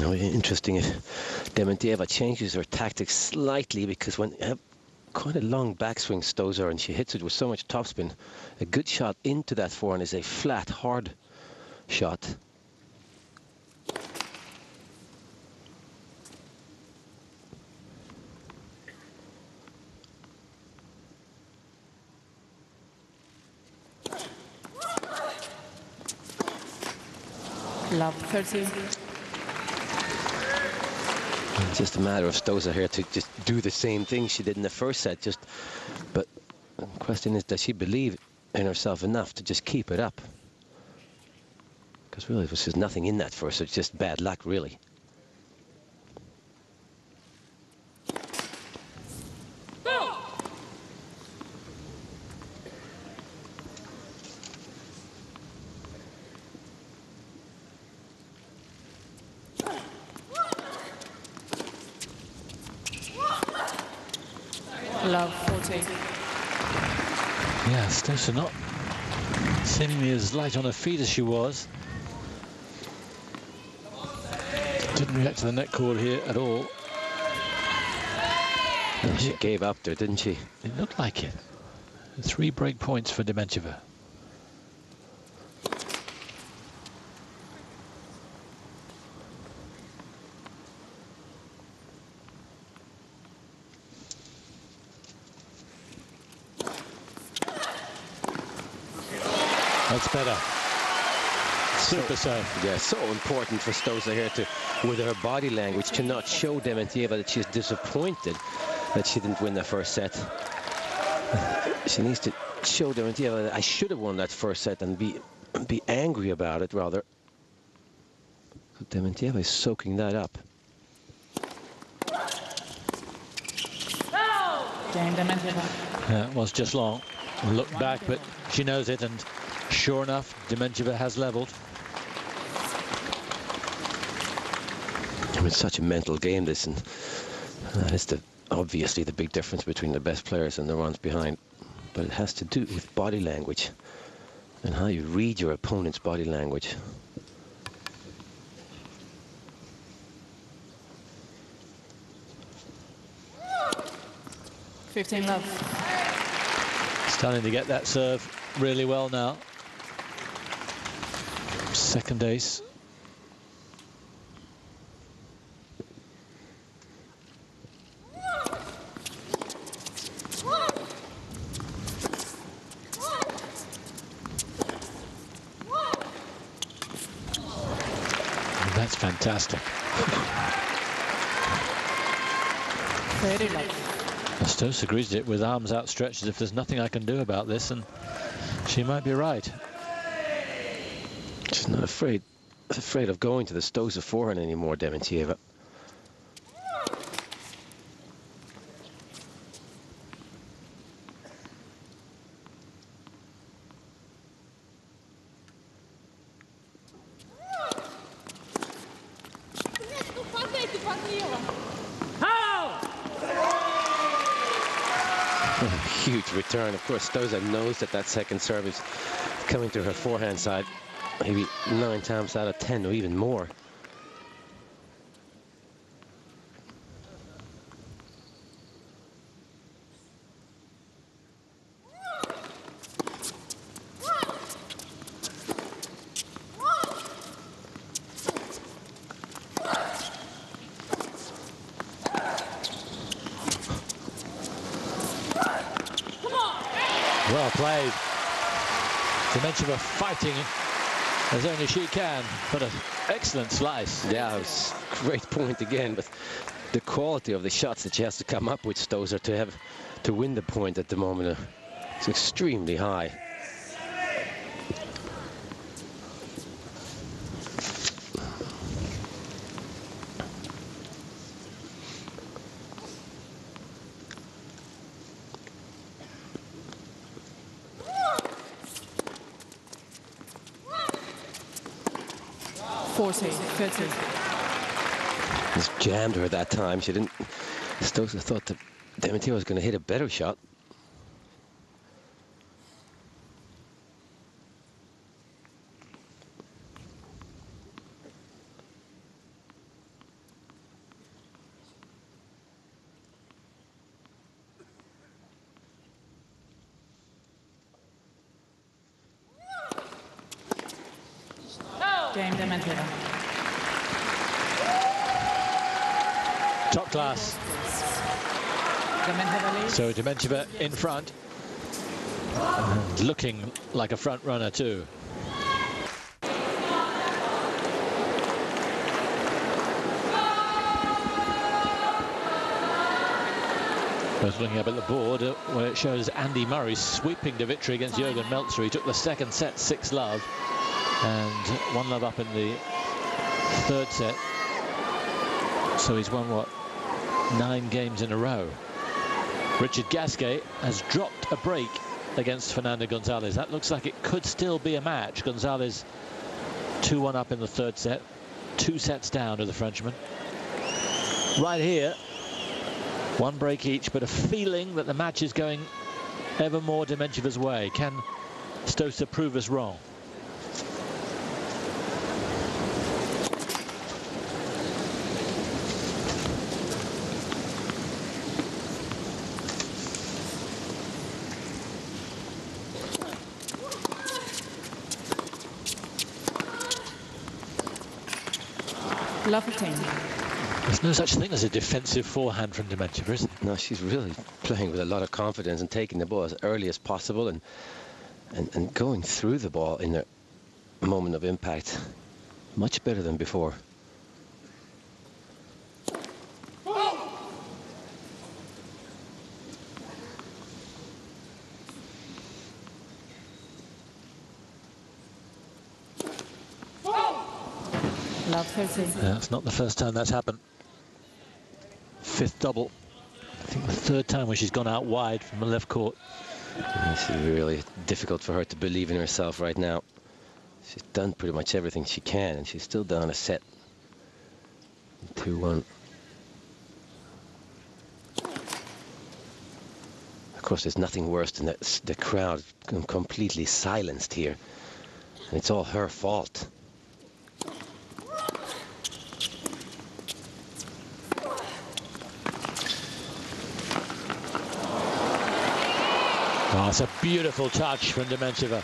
No, interesting if Dementieva changes her tactics slightly, because when you have quite a long backswing, Stosur, and she hits it with so much topspin, a good shot into that forehand is a flat, hard shot.
Love 30.
It's just a matter of Stosur here to just do the same thing she did in the first set. But the question is, does she believe in herself enough to just keep it up? Because really, there's just nothing in that first. It's just bad luck, really.
Love 40.
Yeah, Stosur not seemingly as light on her feet as she was. Didn't react to the net call here at all.
Yeah, she gave up there, didn't she?
It looked like it. 3 break points for Dementiva. That's better. Super serve.
Yeah, so important for Stosur here to, with her body language, to not show Dementieva that she's disappointed that she didn't win the first set. She needs to show Dementieva that I should have won that first set and be angry about it, rather. Dementieva is soaking that up.
It was just long. Looked back, but she knows it, and sure enough, Dementieva has leveled.
I mean, it's such a mental game, this, and that is obviously the big difference between the best players and the ones behind. But it has to do with body language and how you read your opponent's body language.
Starting to get that serve really well now. Second ace. That's fantastic.
Very lucky.
Stosur agrees it with arms outstretched as if there's nothing I can do about this, and she might be right.
She's not afraid of going to the Stosur forehand anymore, Dementieva. Huge return. Of course, Stosur knows that second serve is coming to her forehand side, maybe 9 times out of 10 or even more.
Well played. Dementieva fighting as only she can, but an excellent slice.
Yeah, it was a great point again, but the quality of the shots that she has to come up with, Stosur, to win the point at the moment is extremely high. Just jammed her that time. She didn't. Stosur thought that Dementieva was going to hit a better shot.
Game Dementieva.
Top class. So Dementieva in front, and looking like a front runner too. I was looking up at the board where it shows Andy Murray sweeping to victory against Jürgen Melzer. He took the second set 6-love and 1-love up in the third set. So he's won, what, 9 games in a row. Richard Gasquet has dropped a break against Fernando Gonzalez. That looks like it could still be a match. Gonzalez 2-1 up in the third set, 2 sets down to the Frenchman. Right here, 1 break each, but a feeling that the match is going ever more Dementieva's way. Can Stosur prove us wrong? There's no such thing as a defensive forehand from Dementieva, is there?
No, she's really playing with a lot of confidence and taking the ball as early as possible and going through the ball in moment of impact. Much better than before.
That's not the first time that's happened. Fifth double. I think the third time when she's gone out wide from the left court.
It's really difficult for her to believe in herself right now. She's done pretty much everything she can, and she's still down a set. 2-1. Of course, there's nothing worse than the crowd completely silenced here. And it's all her fault.
Oh, it's a beautiful touch from Dementiev.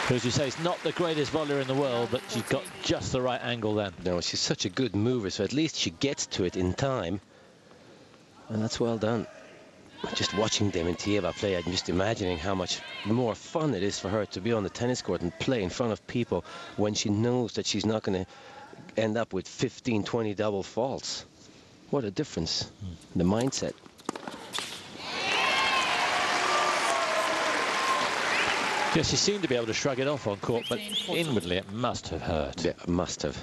As you say, it's not the greatest volleyer in the world, but she's got just the right angle then.
No, she's such a good mover, so at least she gets to it in time. And that's well done. Just watching Dementieva play, I'm just imagining how much more fun it is for her to be on the tennis court and play in front of people when she knows that she's not going to end up with 15, 20 double faults. What a difference in the mindset.
Yes, she seemed to be able to shrug it off on court, but inwardly it must have hurt.
Yeah, it must have.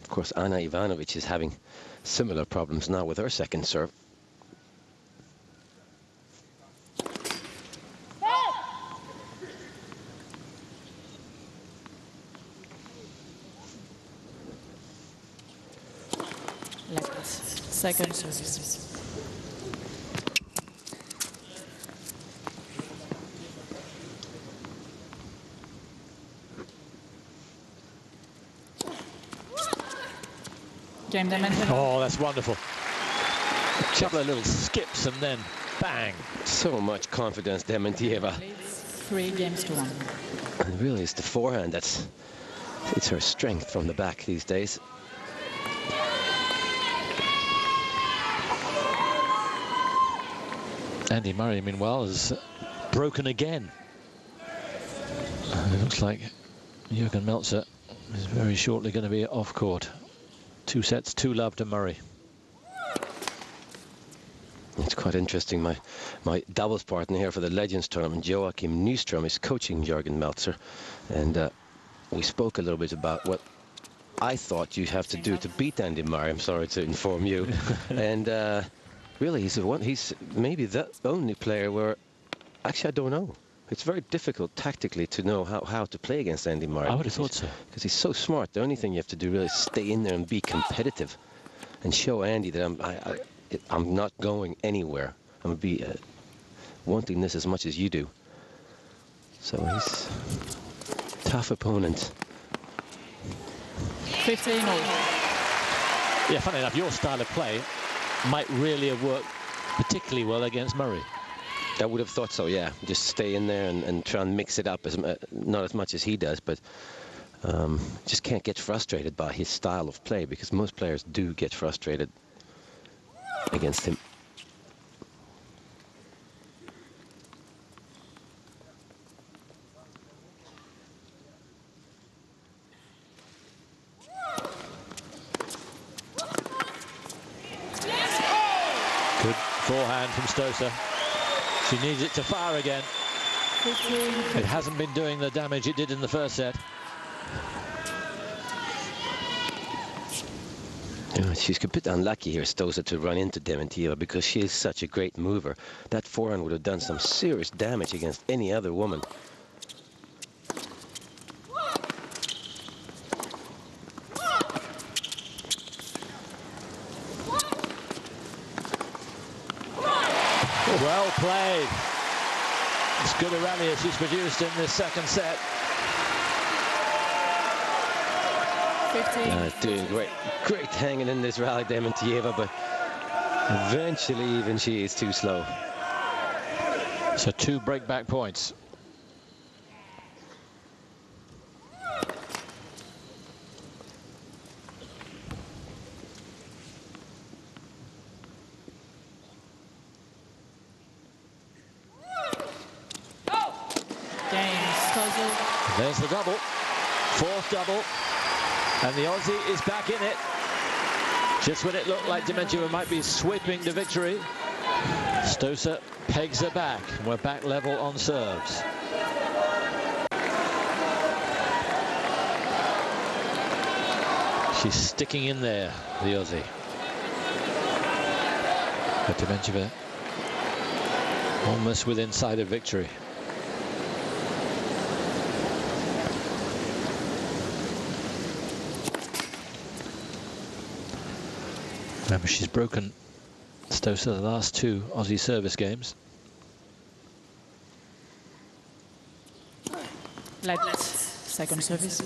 Of course, Ana Ivanovic is having similar problems now with her second serve.
Second service.
Oh, that's wonderful. A couple of little skips and then bang.
So much confidence, Dementieva.
3-1.
And really, it's the forehand it's her strength from the back these days.
Andy Murray, meanwhile, is broken again. And it looks like Jürgen Melzer is very shortly going to be off court. 2 sets, 2-love to Murray.
It's quite interesting. My doubles partner here for the Legends tournament, Joachim Nyström, is coaching Jürgen Melzer, and we spoke a little bit about what I thought you'd have to do to beat Andy Murray. I'm sorry to inform you. And really, he's maybe the only player where actually I don't know. It's very difficult tactically to know how to play against Andy Murray.
I would have thought so.
Because he's so smart. The only thing you have to do really is stay in there and be competitive and show Andy that I'm not going anywhere. I'm going to be wanting this as much as you do. So he's a tough opponent.
15-all.
Yeah, funny enough, your style of play might really have worked particularly well against Murray.
I would have thought so, yeah. Just stay in there and try and mix it up, not as much as he does, but just can't get frustrated by his style of play, because most players do get frustrated against him.
Good forehand from Stosa. She needs it to fire again. It hasn't been doing the damage it did in the first set.
She's a bit unlucky here, Stosa, to run into Dementieva, because she is such a great mover. That forehand would have done some serious damage against any other woman.
Well played. As good a rally as she's produced in this second set.
15.
Doing great hanging in this rally, Dementieva, but eventually even she is too slow.
So 2 breakback points. There's the double, fourth double, and the Aussie is back in it. Just when it looked like Dementieva might be sweeping to victory, Stosur pegs her back. We're back level on serves. She's sticking in there, the Aussie. But Dementieva almost within sight of victory. Remember, she's broken Stosur the last two Aussie service games.
Let's second service.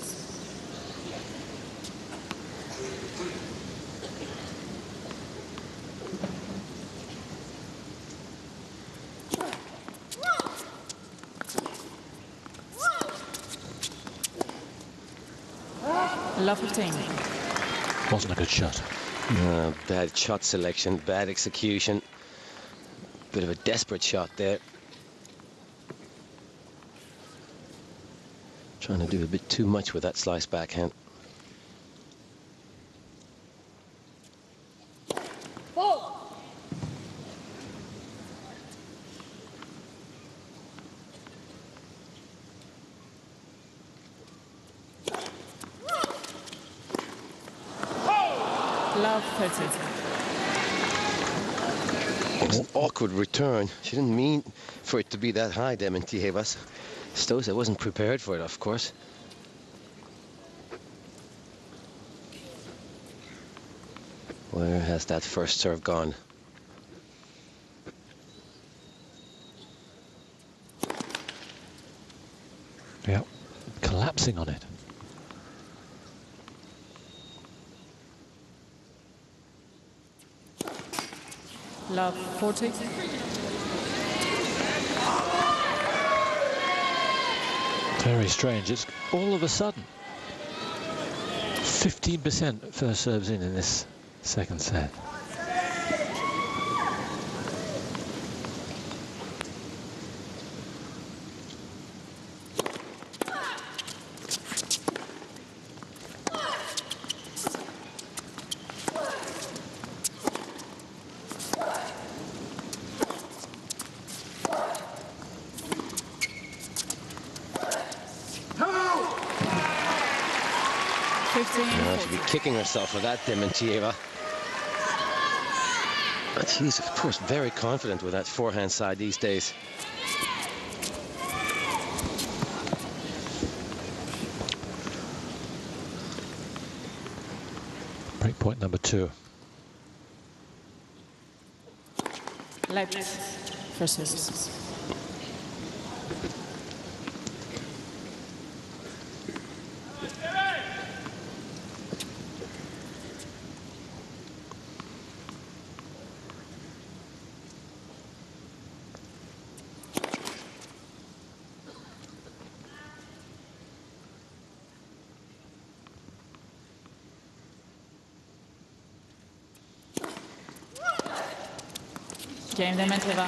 Love 15.
Wasn't a good shot.
Bad shot selection, bad execution. Bit of a desperate shot there. Trying to do a bit too much with that slice backhand.
Love 30.
It was an awkward return. She didn't mean for it to be that high, Dementieva. Stosur wasn't prepared for it, of course. Where has that first serve gone?
Yeah, collapsing on it.
Love 40.
Very strange. It's all of a sudden 15% first serves in this second set.
She'll be kicking herself for that, Dementieva. But she's, of course, very confident with that forehand side these days.
Break point number 2.
Left first service. Game Dementieva.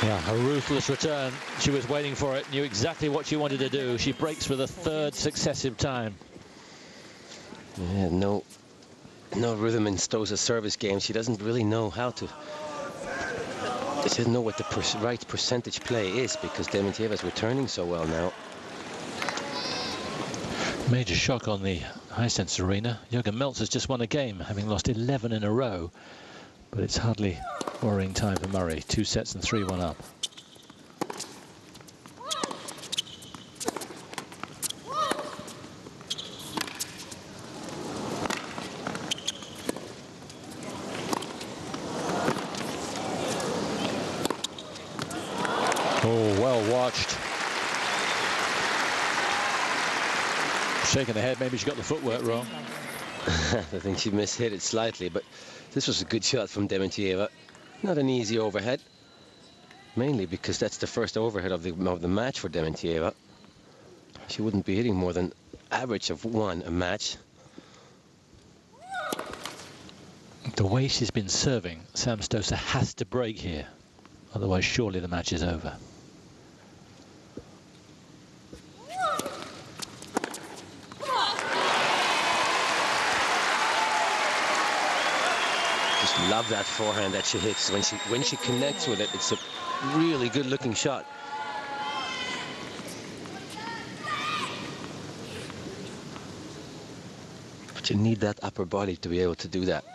Yeah, a ruthless return. She was waiting for it, knew exactly what she wanted to do. She breaks for the third successive time.
Yeah, no rhythm in Stosur's service game. She doesn't really know how to. She doesn't know what the right percentage play is because Dementieva is returning so well now.
Major shock on the Hisense arena. Jürgen Meltzer's just won a game, having lost 11 in a row. But it's hardly worrying time for Murray. 2 sets and 3-1 up. Oh, well watched. Shaking the head, maybe she got the footwork wrong.
I think she mishit it slightly, but this was a good shot from Dementieva. Not an easy overhead, mainly because that's the first overhead of the match for Dementieva. She wouldn't be hitting more than average of 1 a match.
The way she's been serving, Sam Stosur has to break here. Otherwise, surely the match is over.
Just love that forehand that she hits. When she connects with it, it's a really good-looking shot. But you need that upper body to be able to do that.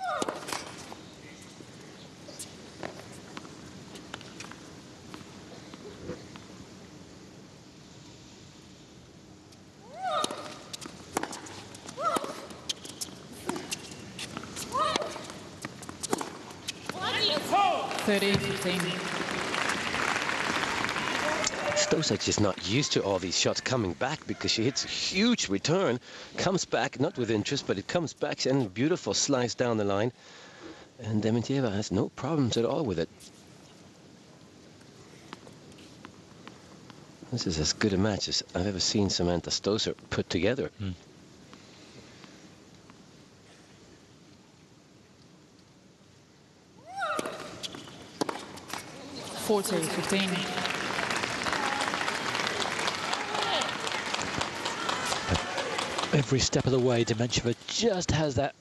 Stosur just not used to all these shots coming back, because she hits a huge return, comes back, not with interest, but it comes back, and beautiful slice down the line. And Dementieva has no problems at all with it. This is as good a match as I've ever seen Samantha Stosur put together.
40-15.
Every step of the way, Dementieva just has that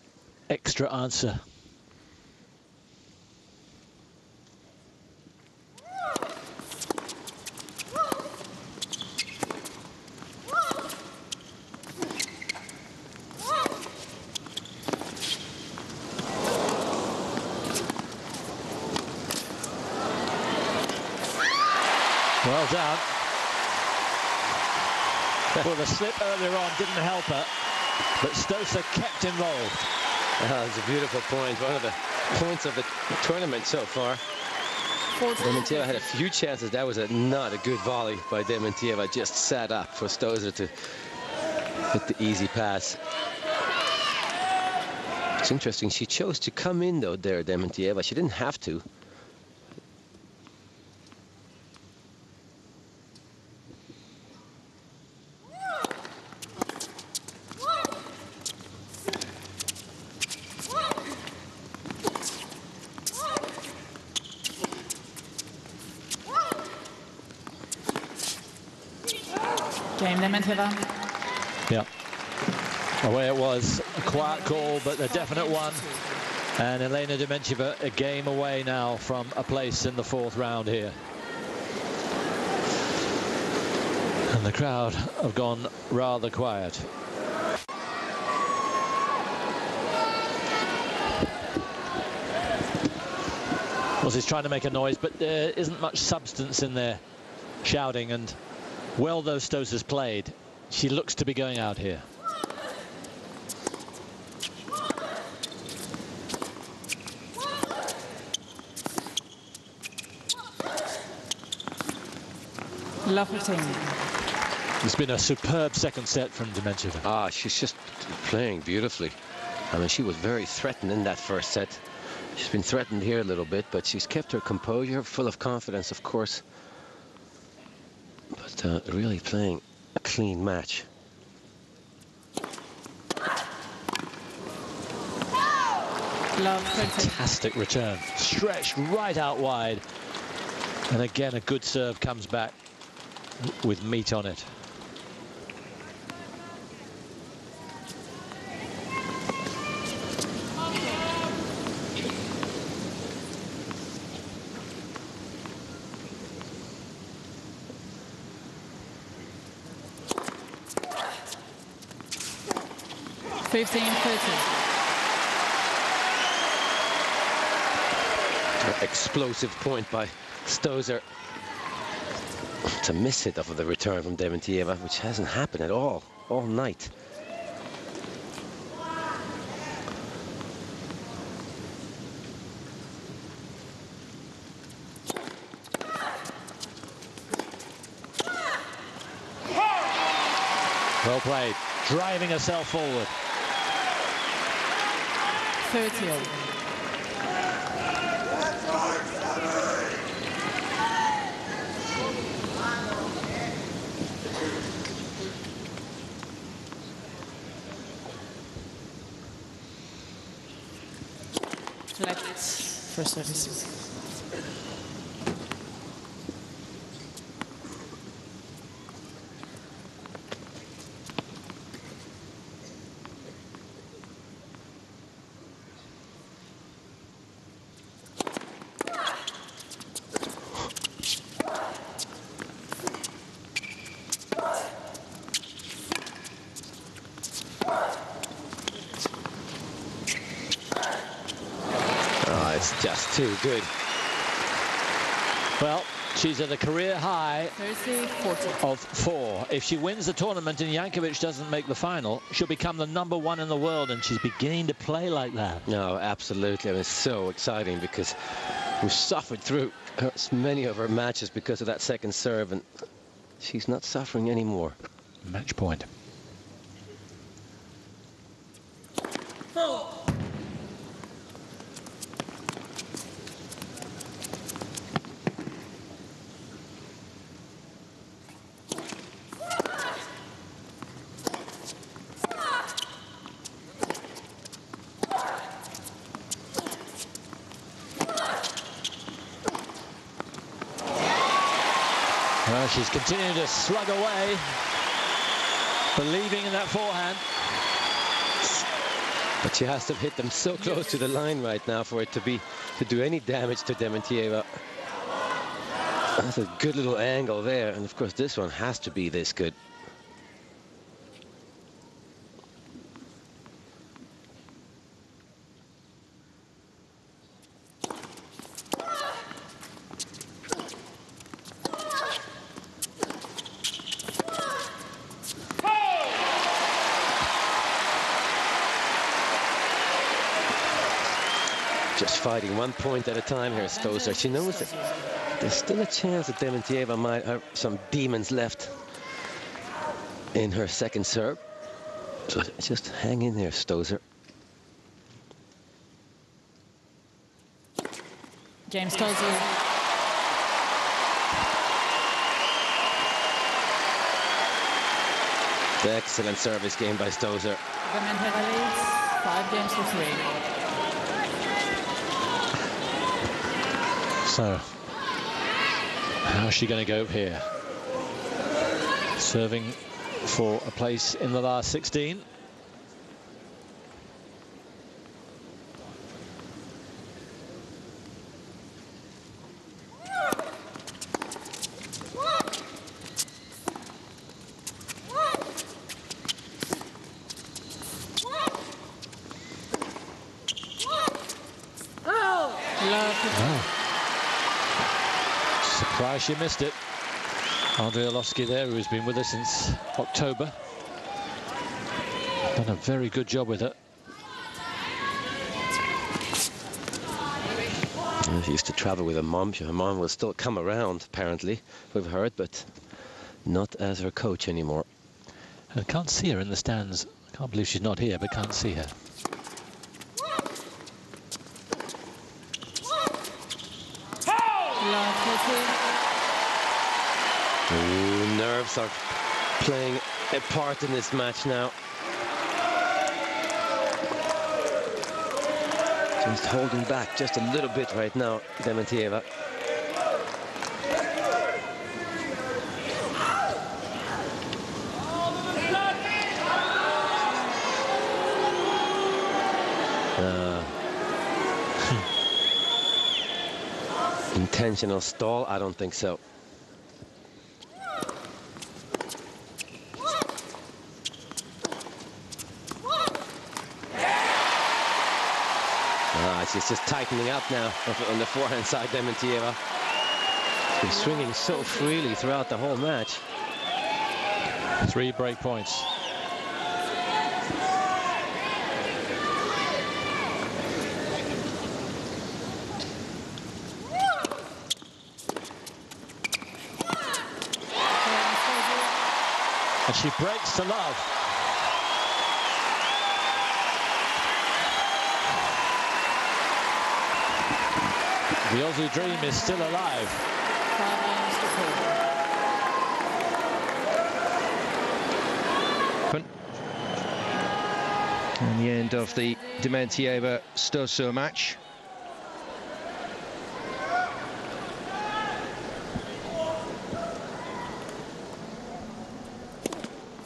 extra answer. Well done. Well, the slip earlier on didn't help her, but Stosur kept involved.
It's a beautiful point. One of the points of the tournament so far. Dementieva had a few chances. That was not a good volley by Dementieva. Just sat up for Stosur to hit the easy pass. It's interesting. She chose to come in, though, there, Dementieva. She didn't have to.
Game Dementieva.
Yeah. Away it was. A quiet call, but a definite one. And Elena Dementieva a game away now from a place in the fourth round here. And the crowd have gone rather quiet. Well, he's trying to make a noise, but there isn't much substance in there shouting, and well, though Stosur's played, she looks to be going out here.
Love 15.
It's been a superb second set from Dementieva.
She's just playing beautifully. I mean, she was very threatened in that first set. She's been threatened here a little bit, but she's kept her composure, full of confidence, of course. But really playing a clean match.
Fantastic return. Stretched right out wide. And again, a good serve comes back with meat on it.
Explosive point by Stosur. To miss it off of the return from Dementieva, which hasn't happened at all night.
Well played, driving herself forward.
30. For service.
It's just too good.
Well, she's at a career high
30-40.
of 4. If she wins the tournament and Jankovic doesn't make the final, she'll become the #1 in the world, and she's beginning to play like that.
No, absolutely. I mean, it's so exciting because we've suffered through many of her matches because of that second serve, and she's not suffering anymore.
Match point. Well, she's continuing to slug away, believing in that forehand.
But she has to hit them so close to the line right now for it to do any damage to Dementieva. That's a good little angle there, and of course this one has to be this good. Just fighting 1 point at a time here, Stosur. She knows that there's still a chance that Dementieva might have some demons left in her second serve. So just hang in there, Stosur.
James Stosur.
The excellent service game by Stosur.
Dementieva leads 5 games to 3.
So, how's she going to go here? Serving for a place in the last 16. Surprised she missed it. Andrea Orlovsky there, who's been with us since October. Done a very good job with it.
She used to travel with her mom. Her mom will still come around, apparently, we've heard, but not as her coach anymore.
I can't see her in the stands. I can't believe she's not here, but can't see her.
Ooh, nerves are playing a part in this match now. Just holding back just a little bit right now, Dementieva. Intentional stall? I don't think so. She's just tightening up now on the forehand side, Dementieva. She's been swinging so freely throughout the whole match.
3 break points. And she breaks to love. The Aussie dream is still alive.
5 games to 4.
And the end of the Dementieva-Stosur match.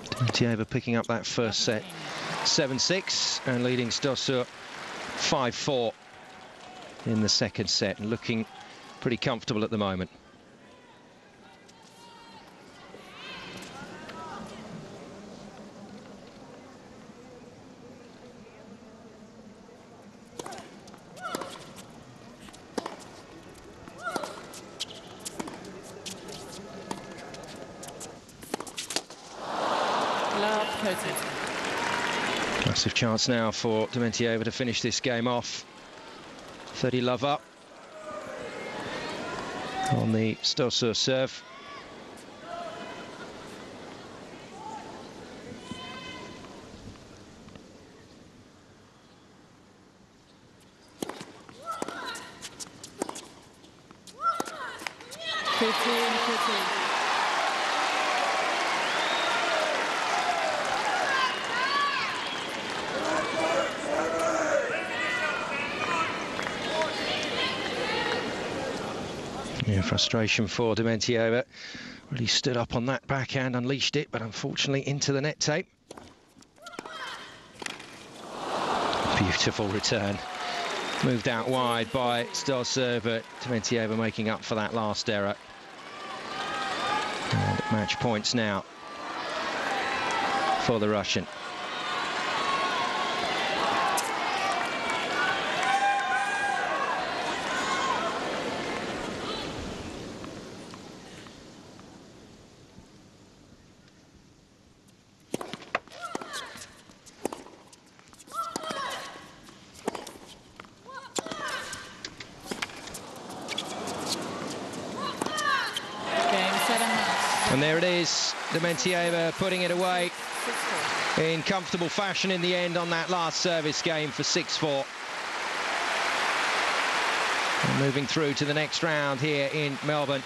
Dementieva picking up that first set 7-6 and leading Stosur 5-4 in the second set, and looking pretty comfortable at the moment.
total.
Massive chance now for Dementieva to finish this game off. 30 love up on the Stossur serve. Yeah, frustration for Dementieva. Really stood up on that backhand, unleashed it, but unfortunately into the net tape. Beautiful return. Moved out wide by Stossur, but Dementieva making up for that last error. And match points now for the Russian. And there it is, Dementieva putting it away in comfortable fashion in the end on that last service game for 6-4. And moving through to the next round here in Melbourne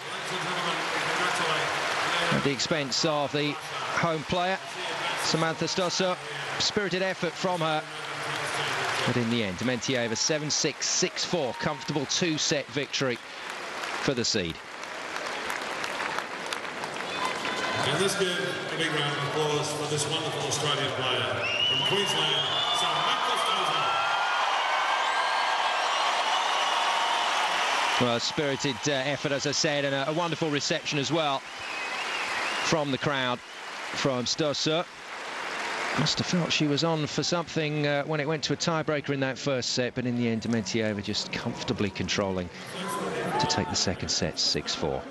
at the expense of the home player, Samantha Stossur. Spirited effort from her, but in the end, Dementieva 7-6, 6-4, comfortable two-set victory for the seed.
And let's give a big round of applause for this wonderful Australian player from Queensland, Samantha Stossur.
Well, spirited effort, as I said, and a wonderful reception as well from the crowd from Stossur. Must have felt she was on for something when it went to a tiebreaker in that first set, but in the end, Dementieva just comfortably controlling to take the second set 6-4.